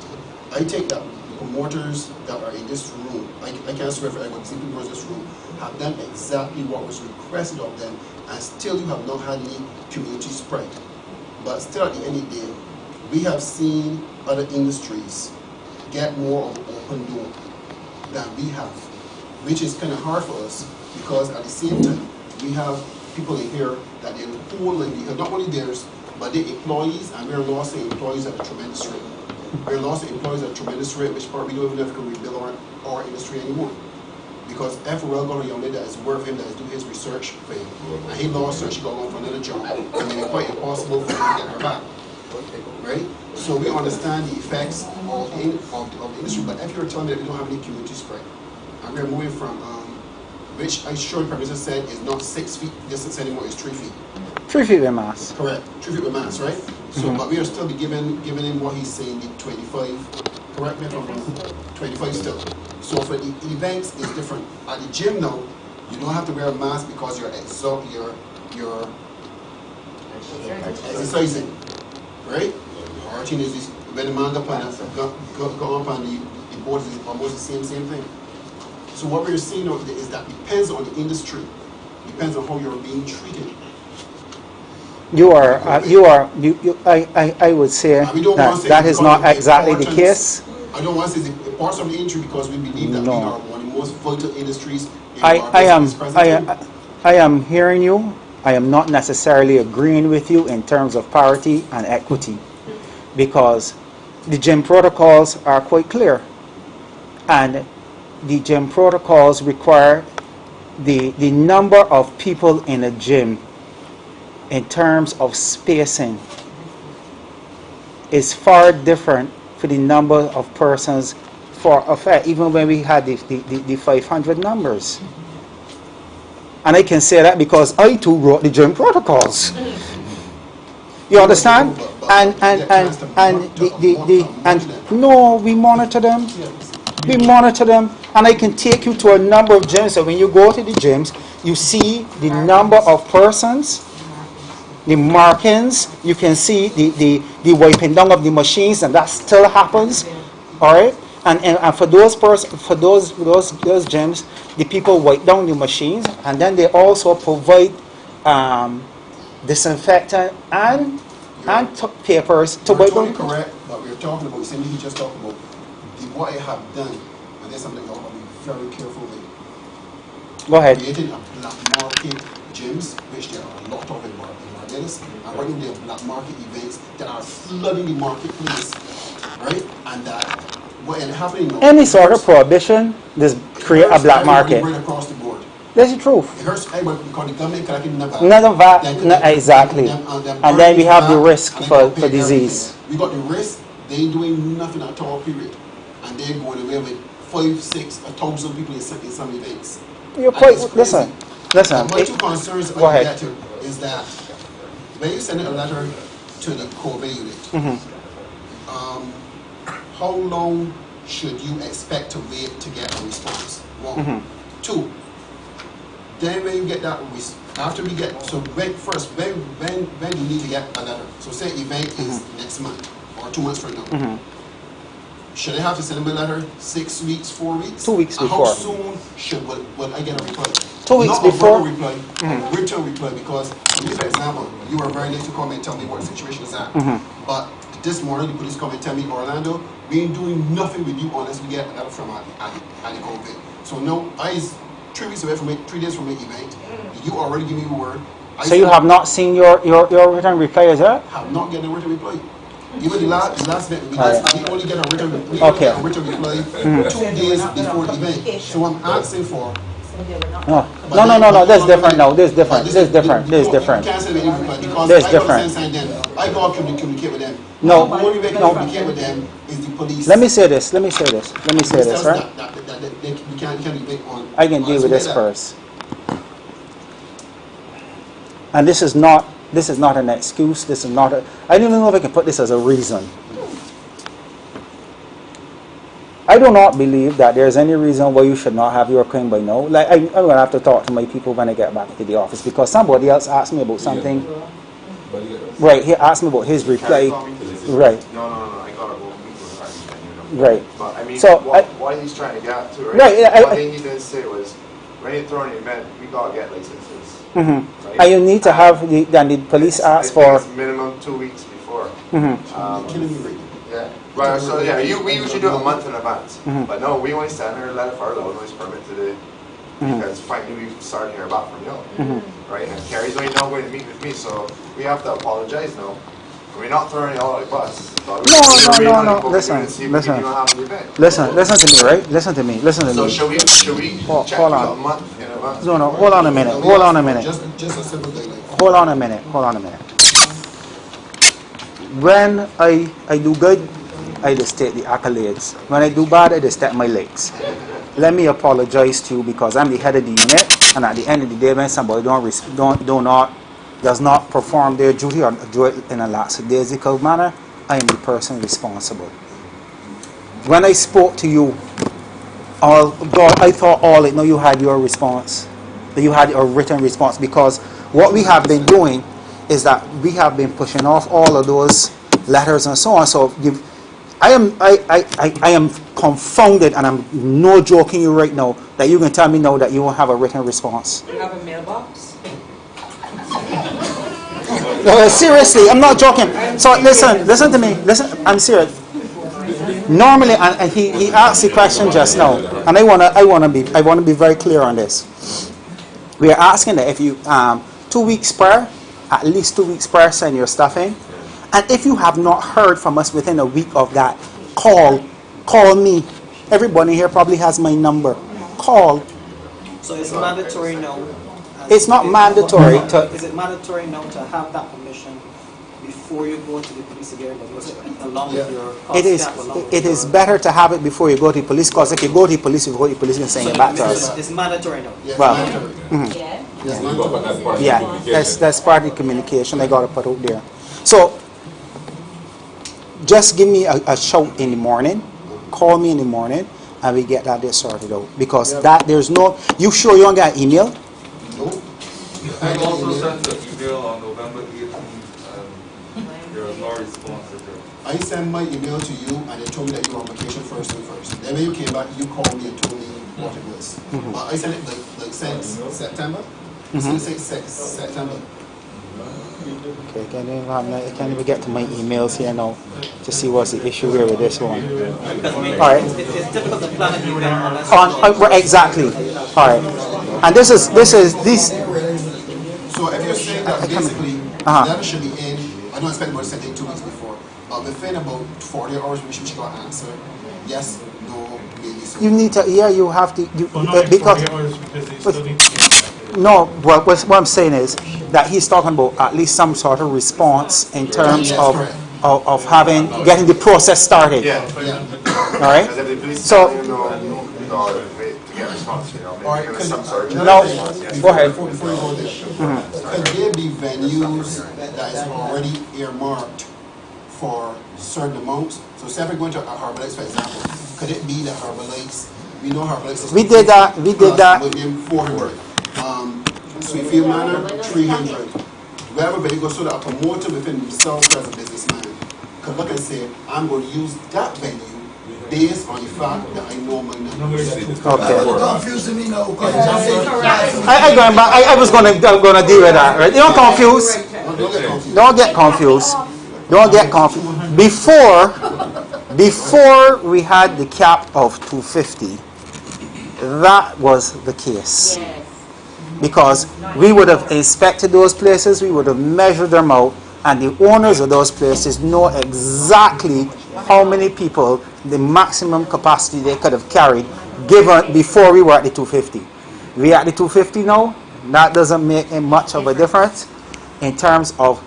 I take that the promoters that are in this room, I can't swear for everyone, people in this room, have done exactly what was requested of them, and still you have not had any community spread. But still at the end of the day, we have seen other industries get more of an open door than we have, which is kind of hard for us, because at the same time, we have people in here that they're whole livelihood, not only theirs, but they're employees, and we're losing employees at a tremendous rate. We're losing employees at a tremendous rate, which part we don't even know if we can rebuild our industry anymore. Because FRL got a young lady that is worth him, that is doing his research for him. And he lost her, she got on for another job. I mean, it's quite impossible for him to get her back. Right? So we understand the effects of the industry, but if you're telling me that we don't have any community spread, and we're moving from, which I'm sure the Professor said is not 6 feet distance anymore, it's 3 feet. 3 feet with mass. Correct. 3 feet with mass, right? So, but we are still giving him what he's saying, the 25. Correct me if I'm wrong. 25 still. So for the events, it's different. At the gym now, you don't have to wear a mask because you're exercising, right? Our routine is this, when the man go up on the board is almost the same thing. So what we're seeing is that depends on the industry, depends on how you're being treated. I would say that is not exactly the case. I don't want to say the parts of the industry because we believe that we are one of the most vital industries in I am hearing you. I am not necessarily agreeing with you in terms of parity and equity, because the gym protocols are quite clear, and the gym protocols require the number of people in a gym in terms of spacing is far different for the number of persons for a fact, even when we had the 500 numbers. And I can say that because I too wrote the gym protocols. You understand? No, we monitor them. We monitor them, and I can take you to a number of gyms. So when you go to the gyms, you see the number of persons, the markings. You can see the wiping down of the machines, and that still happens. All right, and for those gyms, the people wipe down the machines, and then they also provide disinfectant and papers to wipe down. Correct, but we're talking about, same thing he just talked about, what I have done, and that's something I'll be very careful with. Go ahead. Creating a black market gyms, which there are a lot of in Barbados, and running their black market events that are flooding the marketplace, right? And that what is happening now, any sort of prohibition, just create a black market. Right across the board. That's the truth. It hurts everybody because the government collecting the VAT. Exactly. And then we have the risk for disease. We got the risk, they ain't doing nothing at all, period. And they're going away with 5, 6, 1,000 people in some events. You're quite, listen. My two concerns go ahead. Is that when you send a letter to the COVID unit, how long should you expect to wait to get a response? 1. 2, then when you get that, after we get, so when do you need to get a letter? So say event is next month or 2 months from now. Should I have to send them a letter 6 weeks, 4 weeks? 2 weeks and before. How soon will I get a reply? 2 weeks Not before. A reply, a written reply, because, for example, you were very late to come and tell me what the situation is at. But this morning, the police come and tell me, Orlando, we ain't doing nothing with you unless we get a letter from the COVID. So now, 3 weeks away from it, 3 days from the event, you already give me a word. So you have not seen your written reply as yet? Have not get a written reply. Even the last event, we only get a written reply 2 days before the event. So I'm asking for. No, that's different now. This is different. This is different. This is different. This is different. I go communicate with them. No, the only way I can communicate with them is the police. Let me say this, right? I can deal with this first. And this is not an excuse. This is not I don't even know if I can put this as a reason. I do not believe that there's any reason why you should not have your claim by now. Like I'm going to have to talk to my people when I get back to the office, because somebody else asked me about something. Right, he asked me about his reply. Right. No, I got to go meet with him. Right. But I mean, so what he's trying to get to, right? Right. One thing he didn't say was, when you throw an event, we got to get licenses. Right? And you need to have the police ask for minimum 2 weeks before. Yeah. Right, so yeah, we usually do it a month in advance. But no, we only send her a letter for our noise permit today. Because finally we started hearing back from you. Right? And Carrie's only now going to meet with me, so we have to apologize now. We're not throwing you all out of the bus. No. Listen to me, right? Listen to me. So should we check you a month in advance? No, hold on a minute. Just a simple thing. Hold on a minute. When I do good, I just take the accolades. When I do bad, I just step my legs. Let me apologize to you, because I'm the head of the unit, and at the end of the day, when somebody does not perform their duty or do it in a lackadaisical manner, I am the person responsible. When I spoke to you, I thought you had your response, that you had a written response, because what we have been doing is that we have been pushing off all of those letters and so on. So I am confounded, and I'm no joking you right now, that you can tell me now that you won't have a written response. You have a mailbox? No, seriously, I'm not joking. So listen to me. I'm serious. Normally, and he asked the question just now, and I wanna be very clear on this. We are asking that if you 2 weeks prior, at least 2 weeks prior, send your stuff in. And if you have not heard from us within a week of that, call me. Everybody here probably has my number. Call. So it's mandatory now. It's not mandatory to. Is it mandatory now to have that permission before you go to the police again? Along with your It is better to have it before you go to the police, because if you go to the police, you can send it back to us. It's mandatory now. Well, that's part of the communication I got to put out there. So just give me a shout in the morning, call me in the morning, and we get that sorted out. Because that there's no, you sure you don't got email? Nope. I also sent an email on November 18th, and there was no response to it. I sent my email to you, and they told me that you were on vacation first. Then when you came back, you called me and told me what it was. I sent it like since September. Since September. Okay, I can't even get to my emails here now to see what's the issue here with this one. All right. It's difficult to plan an event unless exactly. All right. And this is. So if you're saying that basically that should be in, I don't expect about to send it 2 weeks before. Within about 40 hours, we should got an answer. Yes, no, maybe so. You need to. Yeah, you have to. Because they still need to get back. No, what I'm saying is that he's talking about at least some sort of response in terms of getting the process started. Yeah. All right. So. No, go ahead. Before you go there, could there be venues that is already earmarked for certain amounts? So say if we're going to Harbor Lakes, for example, could it be that Harbor Lakes, we know Harbor Lakes is we did that. 400. Sweetfield Manor, 300. Wherever they go, so that a promoter within themselves as a businessman could look and say, I'm going to use that venue based on the fact that I know my numbers. Okay. Confusing me now. I was gonna deal with that, right? Don't get confused. Don't get confused. Before we had the cap of 250, that was the case. Because we would have inspected those places, we would have measured them out, and the owners of those places know exactly how many people, the maximum capacity they could have carried, given before we were at the 250. We are at the 250 now. That doesn't make much of a difference in terms of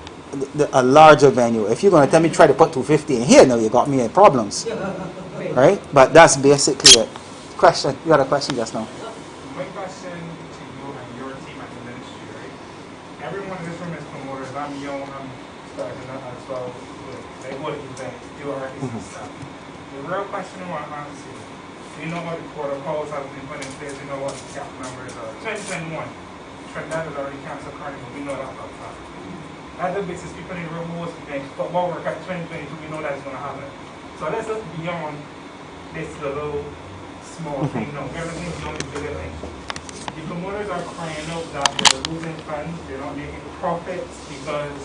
a larger venue. If you're going to tell me try to put 250 in here, now you got me in problems, right? But that's basically it. Question? You had a question just now? My question to you and your team at the ministry, right? Everyone in this room is promoters. I'm young. I'm starting out as well. They go to events, do artists and stuff. The real question I want to ask you, you know what the protocols have been put in place, you know what the cap numbers are. 2021, Trinidad has already canceled Carnival, we know that about that. Other business people in the room most events, football work at 2022, we know that's going to happen. So let's look beyond this little small thing now. We're looking beyond the bigger thing. The promoters are crying out that they're losing funds, they're not making profits because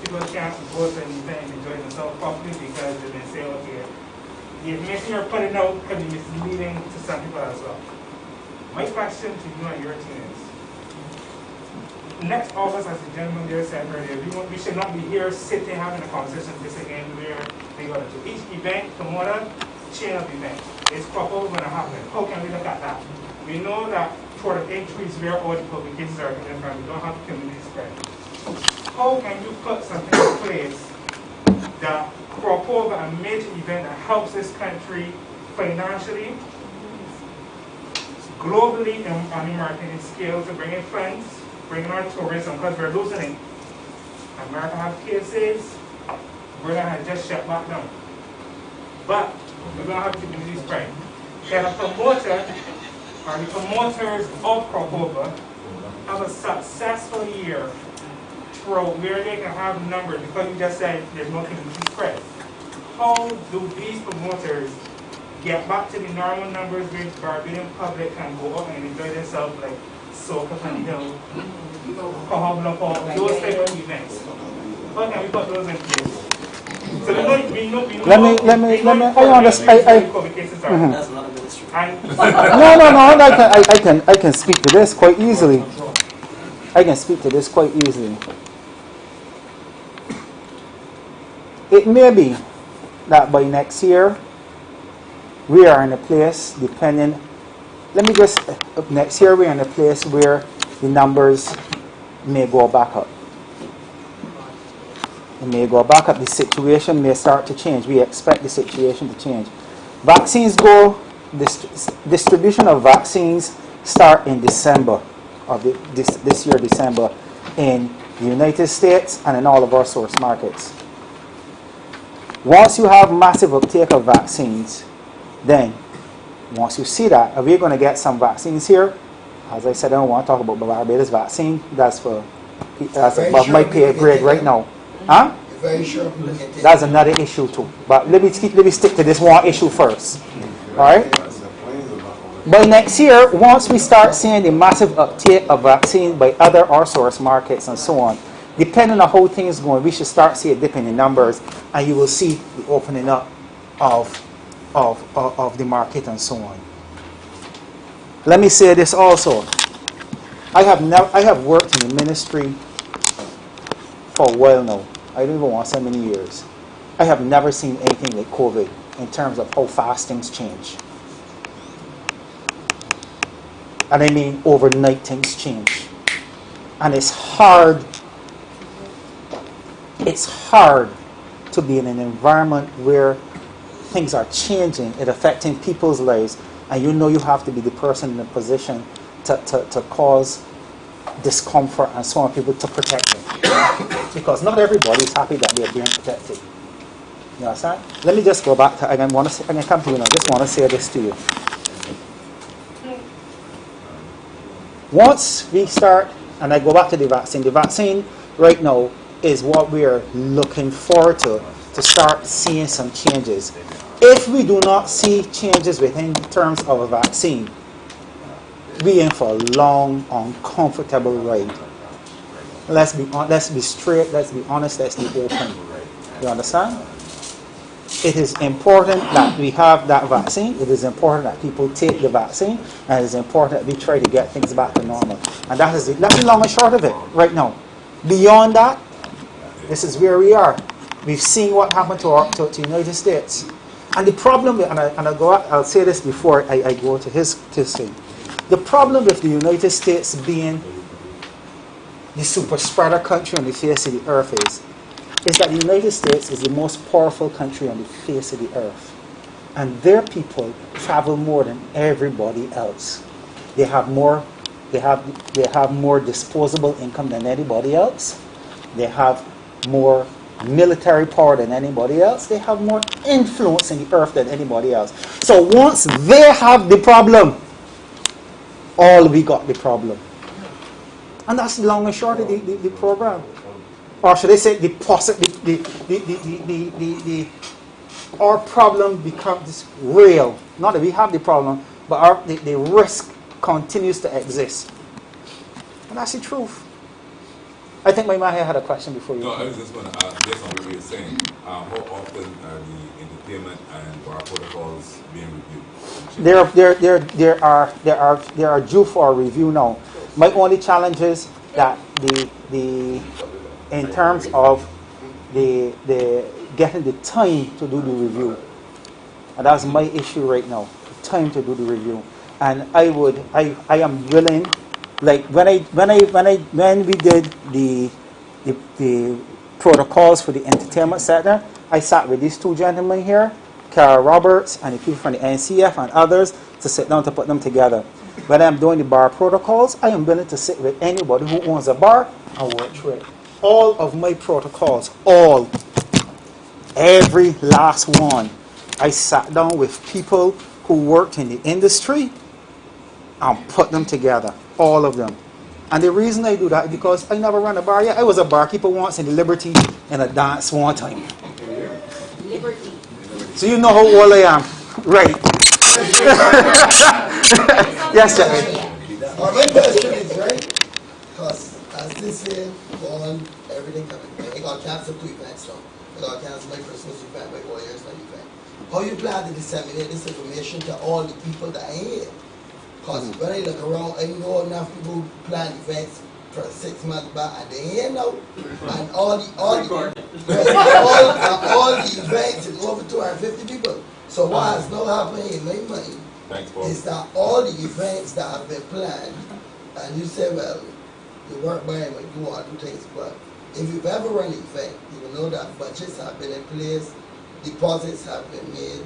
people can't go to an event and enjoy themselves properly because they've been saying, okay, the information you're putting out could be misleading to some people as well. My question to you and your team is, next August, as the gentleman there said earlier, we should not be here sitting having a conversation this again where they go to each event, promoter, chain of events. It's probably going to happen. How can we look at that? We know that for the entries where all the publications are coming from, we don't have community spread. How can you put something in place that crop over a major event that helps this country financially, globally, and on the marketing scale to bring in funds, bring in our tourism, because we're losing it. America have cases, Britain has just shut back down. But we're going to have community spread. Can a promoter or the promoters of crop over have a successful year where they can have numbers, because you just said there's no community spread. How do these promoters get back to the normal numbers where the Barbadian public can go up and enjoy themselves like Soca and Hill, Cohabla Park, those type of events? How can we put those in place? So we know let me, I understand. That's not a ministry. No, I can speak to this quite easily. It may be that by next year, we are in a place, next year we're in a place where the numbers may go back up. It may go back up. The situation may start to change. We expect the situation to change. Vaccines distribution of vaccines start in December of this year, December, in the United States and in all of our source markets. Once you have massive uptake of vaccines, then once you see that, we're going to get some vaccines here. As I said, I don't want to talk about the Barbados vaccine. That's above my pay grade right now. Huh? Very sure people can take That's another issue too. But let me stick to this one issue first. Alright? By next year, once we start seeing the massive uptake of vaccine by other source markets and so on, depending on how things are going, we should start seeing a dip in the numbers, and you will see the opening up of the market and so on. Let me say this also. I have worked in the ministry for a while now. I don't even want to say many years. I have never seen anything like COVID in terms of how fast things change. And I mean overnight things change. And it's hard to be in an environment where things are changing, it affecting people's lives, and you know you have to be the person in a position to cause discomfort and so on, people to protect them. Because not everybody is happy that they're being protected. You understand? Let me just go back to, I'm going to come to you now. I just want to say this to you. Once we start, and I go back to the vaccine right now is what we are looking forward to start seeing some changes. If we do not see changes within terms of a vaccine, we're in for a long, uncomfortable ride. Let's be straight, let's be honest, let's be open. You understand? It is important that we have that vaccine. It is important that people take the vaccine, and it is important that we try to get things back to normal. And that's the long and short of it right now. Beyond that, this is where we are. We've seen what happened to the United States. And the problem, I'll say this before I go to his thing. The problem with the United States being the super spreader country on the face of the earth is that the United States is the most powerful country on the face of the earth. And their people travel more than everybody else. They have more disposable income than anybody else. They have more military power than anybody else. They have more influence in the earth than anybody else. So once they have the problem, all we got the problem. And that's the long and short of the program. Or should I say our problem becomes real. Not that we have the problem, but the risk continues to exist. And that's the truth. I think my man here had a question before you. No, I was just going to ask, based on what you were saying, how often are the entertainment and bar protocols being reviewed? They are due for a review now. My only challenge is that in terms of the getting the time to do the review, and that's my issue right now, the time to do the review. And I am willing. Like when we did the protocols for the entertainment sector, I sat with these two gentlemen here, Carol Roberts and the people from the NCF and others, to sit down to put them together. When I'm doing the bar protocols, I am willing to sit with anybody who owns a bar and work through it. All of my protocols, every last one, I sat down with people who worked in the industry and put them together. All of them. And the reason I do that is because I never ran a bar yet. I was a barkeeper once in the Liberty and a dance one time. Liberty. So you know how old I am. Right. Yes, Chapman. My question is, right? Because as this year on, everything coming. I got canceled 2 events now. I got canceled my Christmas event, my Warriors event. How you plan to disseminate this information to all the people that are here? Because when I look around, I know enough people plan events for 6 months back, and they ain't now. And all the events is over 250 people. So what has now happened in my mind is that all the events that have been planned, and you say, well, you work by them and do all the things, but if you've ever run an event, you will know that budgets have been in place, deposits have been made,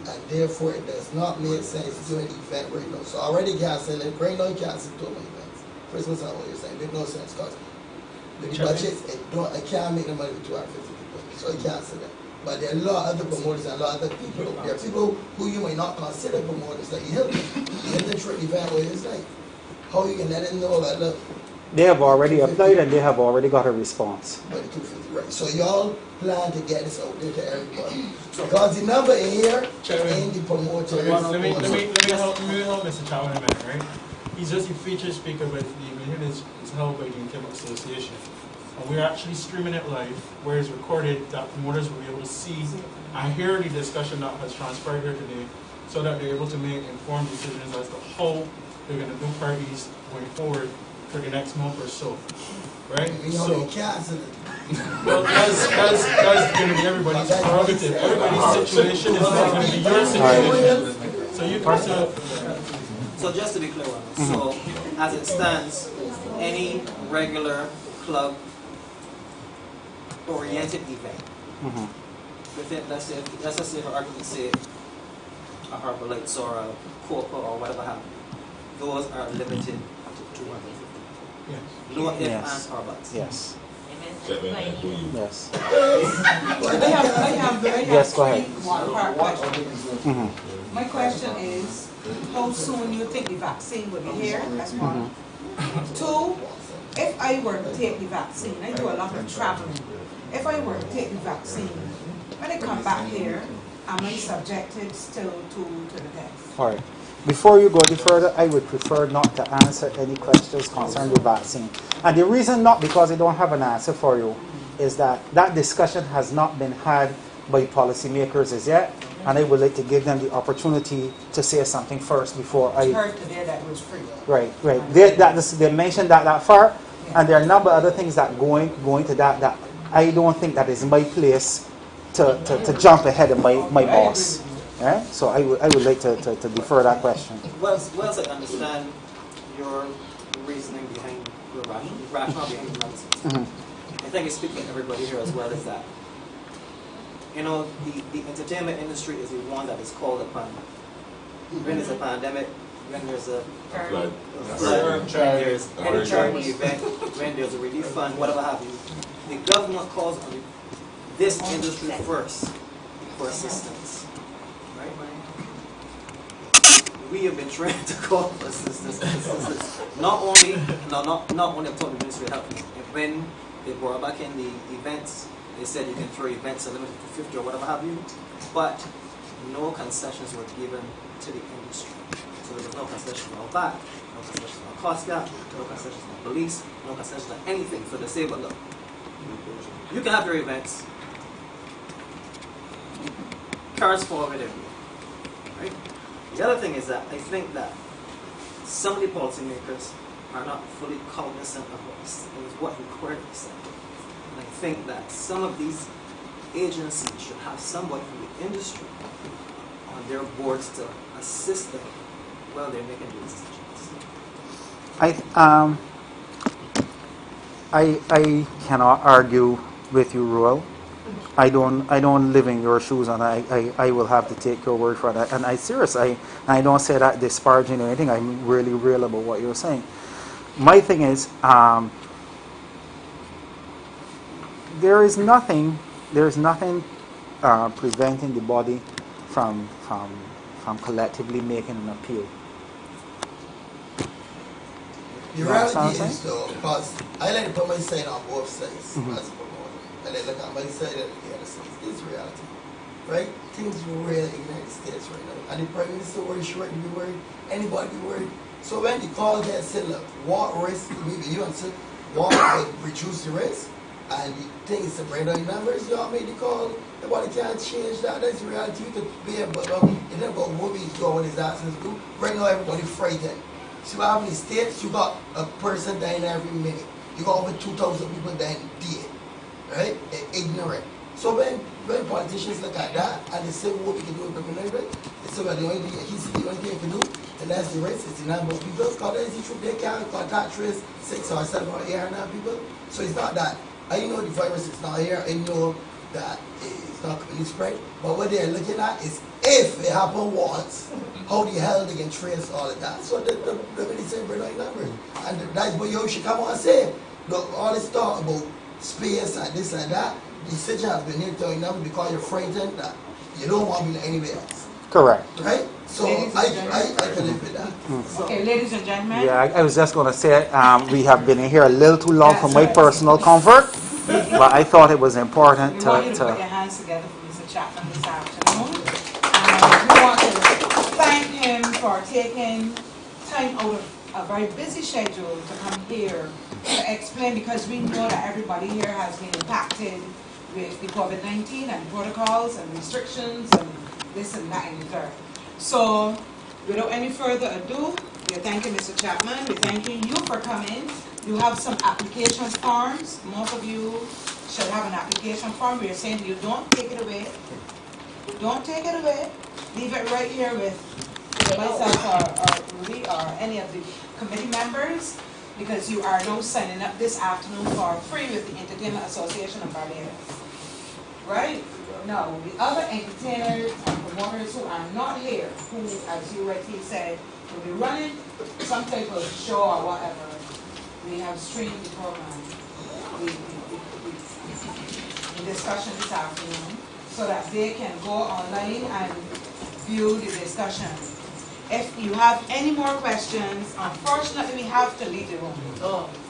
and therefore it does not make sense to do an event right now. So already canceled it, right now you cancel 2 of my events. Christmas and what you're saying, there's no sense because with the budget, I can't make the money with 250 people, so I cancel them. But there are a lot of other promoters and a lot of other people. There are people who you may not consider promoters, like Hilton. Hilton Trade event where it's like, how you can let them know that, look, They have already applied and they have already got a response. by the 250, right? So y'all plan to get this out there to everybody. Because the number in here ain't the promoter. Let me help Mr. Chapman a minute, right? He's just a featured speaker, but the event is held by the Entertainment Association. And we're actually streaming it live, where it's recorded, that promoters will be able to see and hear the discussion that has transpired here today, so that they're able to make informed decisions as to how they're going to do parties going forward for the next month or so, right? So, well, that's going to be everybody's prerogative. Everybody's situation is not going to be your situation. So you can So just to be clear on this, so as it stands, any regular club oriented event, within, let's just say for argument's sake, a Harbor Lights or a Copa or whatever have you, those are limited to 250. Yes. No ifs, Yes. ands, or buts. Yes. Yes. I have Yes, go ahead. one part question. My question is, how soon you think the vaccine will be here? That's one. Two, if I were to take the vaccine, I do a lot of traveling. If I were to take the vaccine, when I come back here, am I subjected still to the test? All right. Before you go any further, I would prefer not to answer any questions concerning the vaccine. And the reason not because I don't have an answer for you is that that discussion has not been had by policymakers as yet, and I would like to give them the opportunity to say something first before I heard today that it was free. Right. They mentioned that far, and there are a number of other things that going to that I don't think that is my place to jump ahead of my boss. Right? So I would like to defer that question. Well, as I understand your reasoning behind your rationale behind the nonsense. I think I speak for everybody here as well, is that, you know, the entertainment industry is the one that is called upon. When there's a pandemic, when there's a flood, when there's any charity event, when there's a relief fund, whatever have you, the government calls on this industry first for assistance. Right? We have been trained to call for assistance. Not only I'm talking Ministry of Health. When they brought back in the events, they said you can throw events limited to 50 or whatever have you, but no concessions were given to the industry. So there was no concession on that, no concession on cost gap, no concessions on police, no concessions on anything. So they say, but look, you can have your events, cards forward everywhere, right? The other thing is that I think that some of the policymakers are not fully cognizant of what required to say. And I think that some of these agencies should have somebody from the industry on their boards to assist them while they're making these decisions. I cannot argue with you, Roel. I don't live in your shoes, and I will have to take your word for that. And I don't say that disparaging or anything. I'm really real about what you're saying. My thing is, there is nothing preventing the body from collectively making an appeal. The reality is, though, because I like to put my side on both sides as a promoter. I like to look at my side and the other side. It's reality, right? Things really in the United States right now. And the Prime Minister worried, she right to be worried, anybody be worried. So when the call gets said, look, what risk, maybe you answer, what would reduce the risk? And the thing is to bring down the numbers, y'all made the call. Nobody can't change that. That's the reality. You could be a but you never got movies going his actions do. Right now everybody frightened. So how many states you got a person dying every minute? You got over 2,000 people dying dead. Right? And ignorant. So when politicians look at that and they say what we can do with criminal rate, they say well the only thing he said the only thing you can do, and that's the race, it's the number of people. Because that's the truth, they can't contact trace 6 or 7 or 800 people. So it's not that. I know the virus is not here, I know that it's not going to spread, but what they're looking at is if it happens once, how the hell they can trace all of that. So they're really saying we're not numbers. And that's what you should come on and say. Look, all this talk about space and this and that, the decision has been here to you now because you're frightened that you don't want to be anywhere else. Correct. Right? So I can live with that. So, Okay, ladies and gentlemen. Yeah, I was just going to say we have been in here a little too long for my personal comfort, but I thought it was important We to. want you to put your hands together for Mr. Chapman this afternoon. We want to thank him for taking time out of a very busy schedule to come here to explain, because we know that everybody here has been impacted with the COVID-19 and protocols and restrictions and this and that and the third. So, without any further ado, we're thanking Mr. Chapman, we're thanking you for coming. You have some application forms. Most of you should have an application form. We're saying to you, don't take it away. Don't take it away. Leave it right here with myself or Rudy or any of the committee members, because you are now signing up this afternoon for free with the Entertainment Association of Barbados. Right? Now, the other entertainers and promoters who are not here, who, as you rightly said, will be running some type of show or whatever, we have streamed the program, the discussion this afternoon, so that they can go online and view the discussion. If you have any more questions, unfortunately we have to leave the room.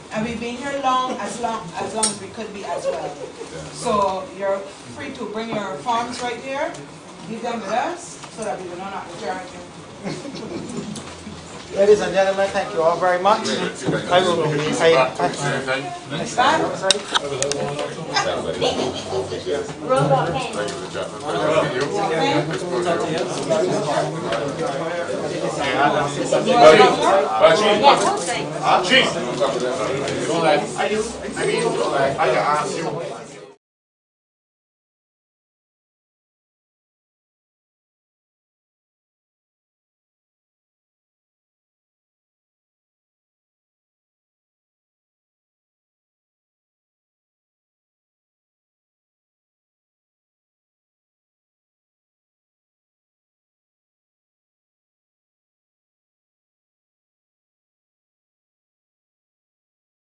And we've been here as long as we could be as well. So you're free to bring your forms right here, leave them with us, so that we will not have to charge you. Ladies and gentlemen, thank you all very much. I will be. I can ask you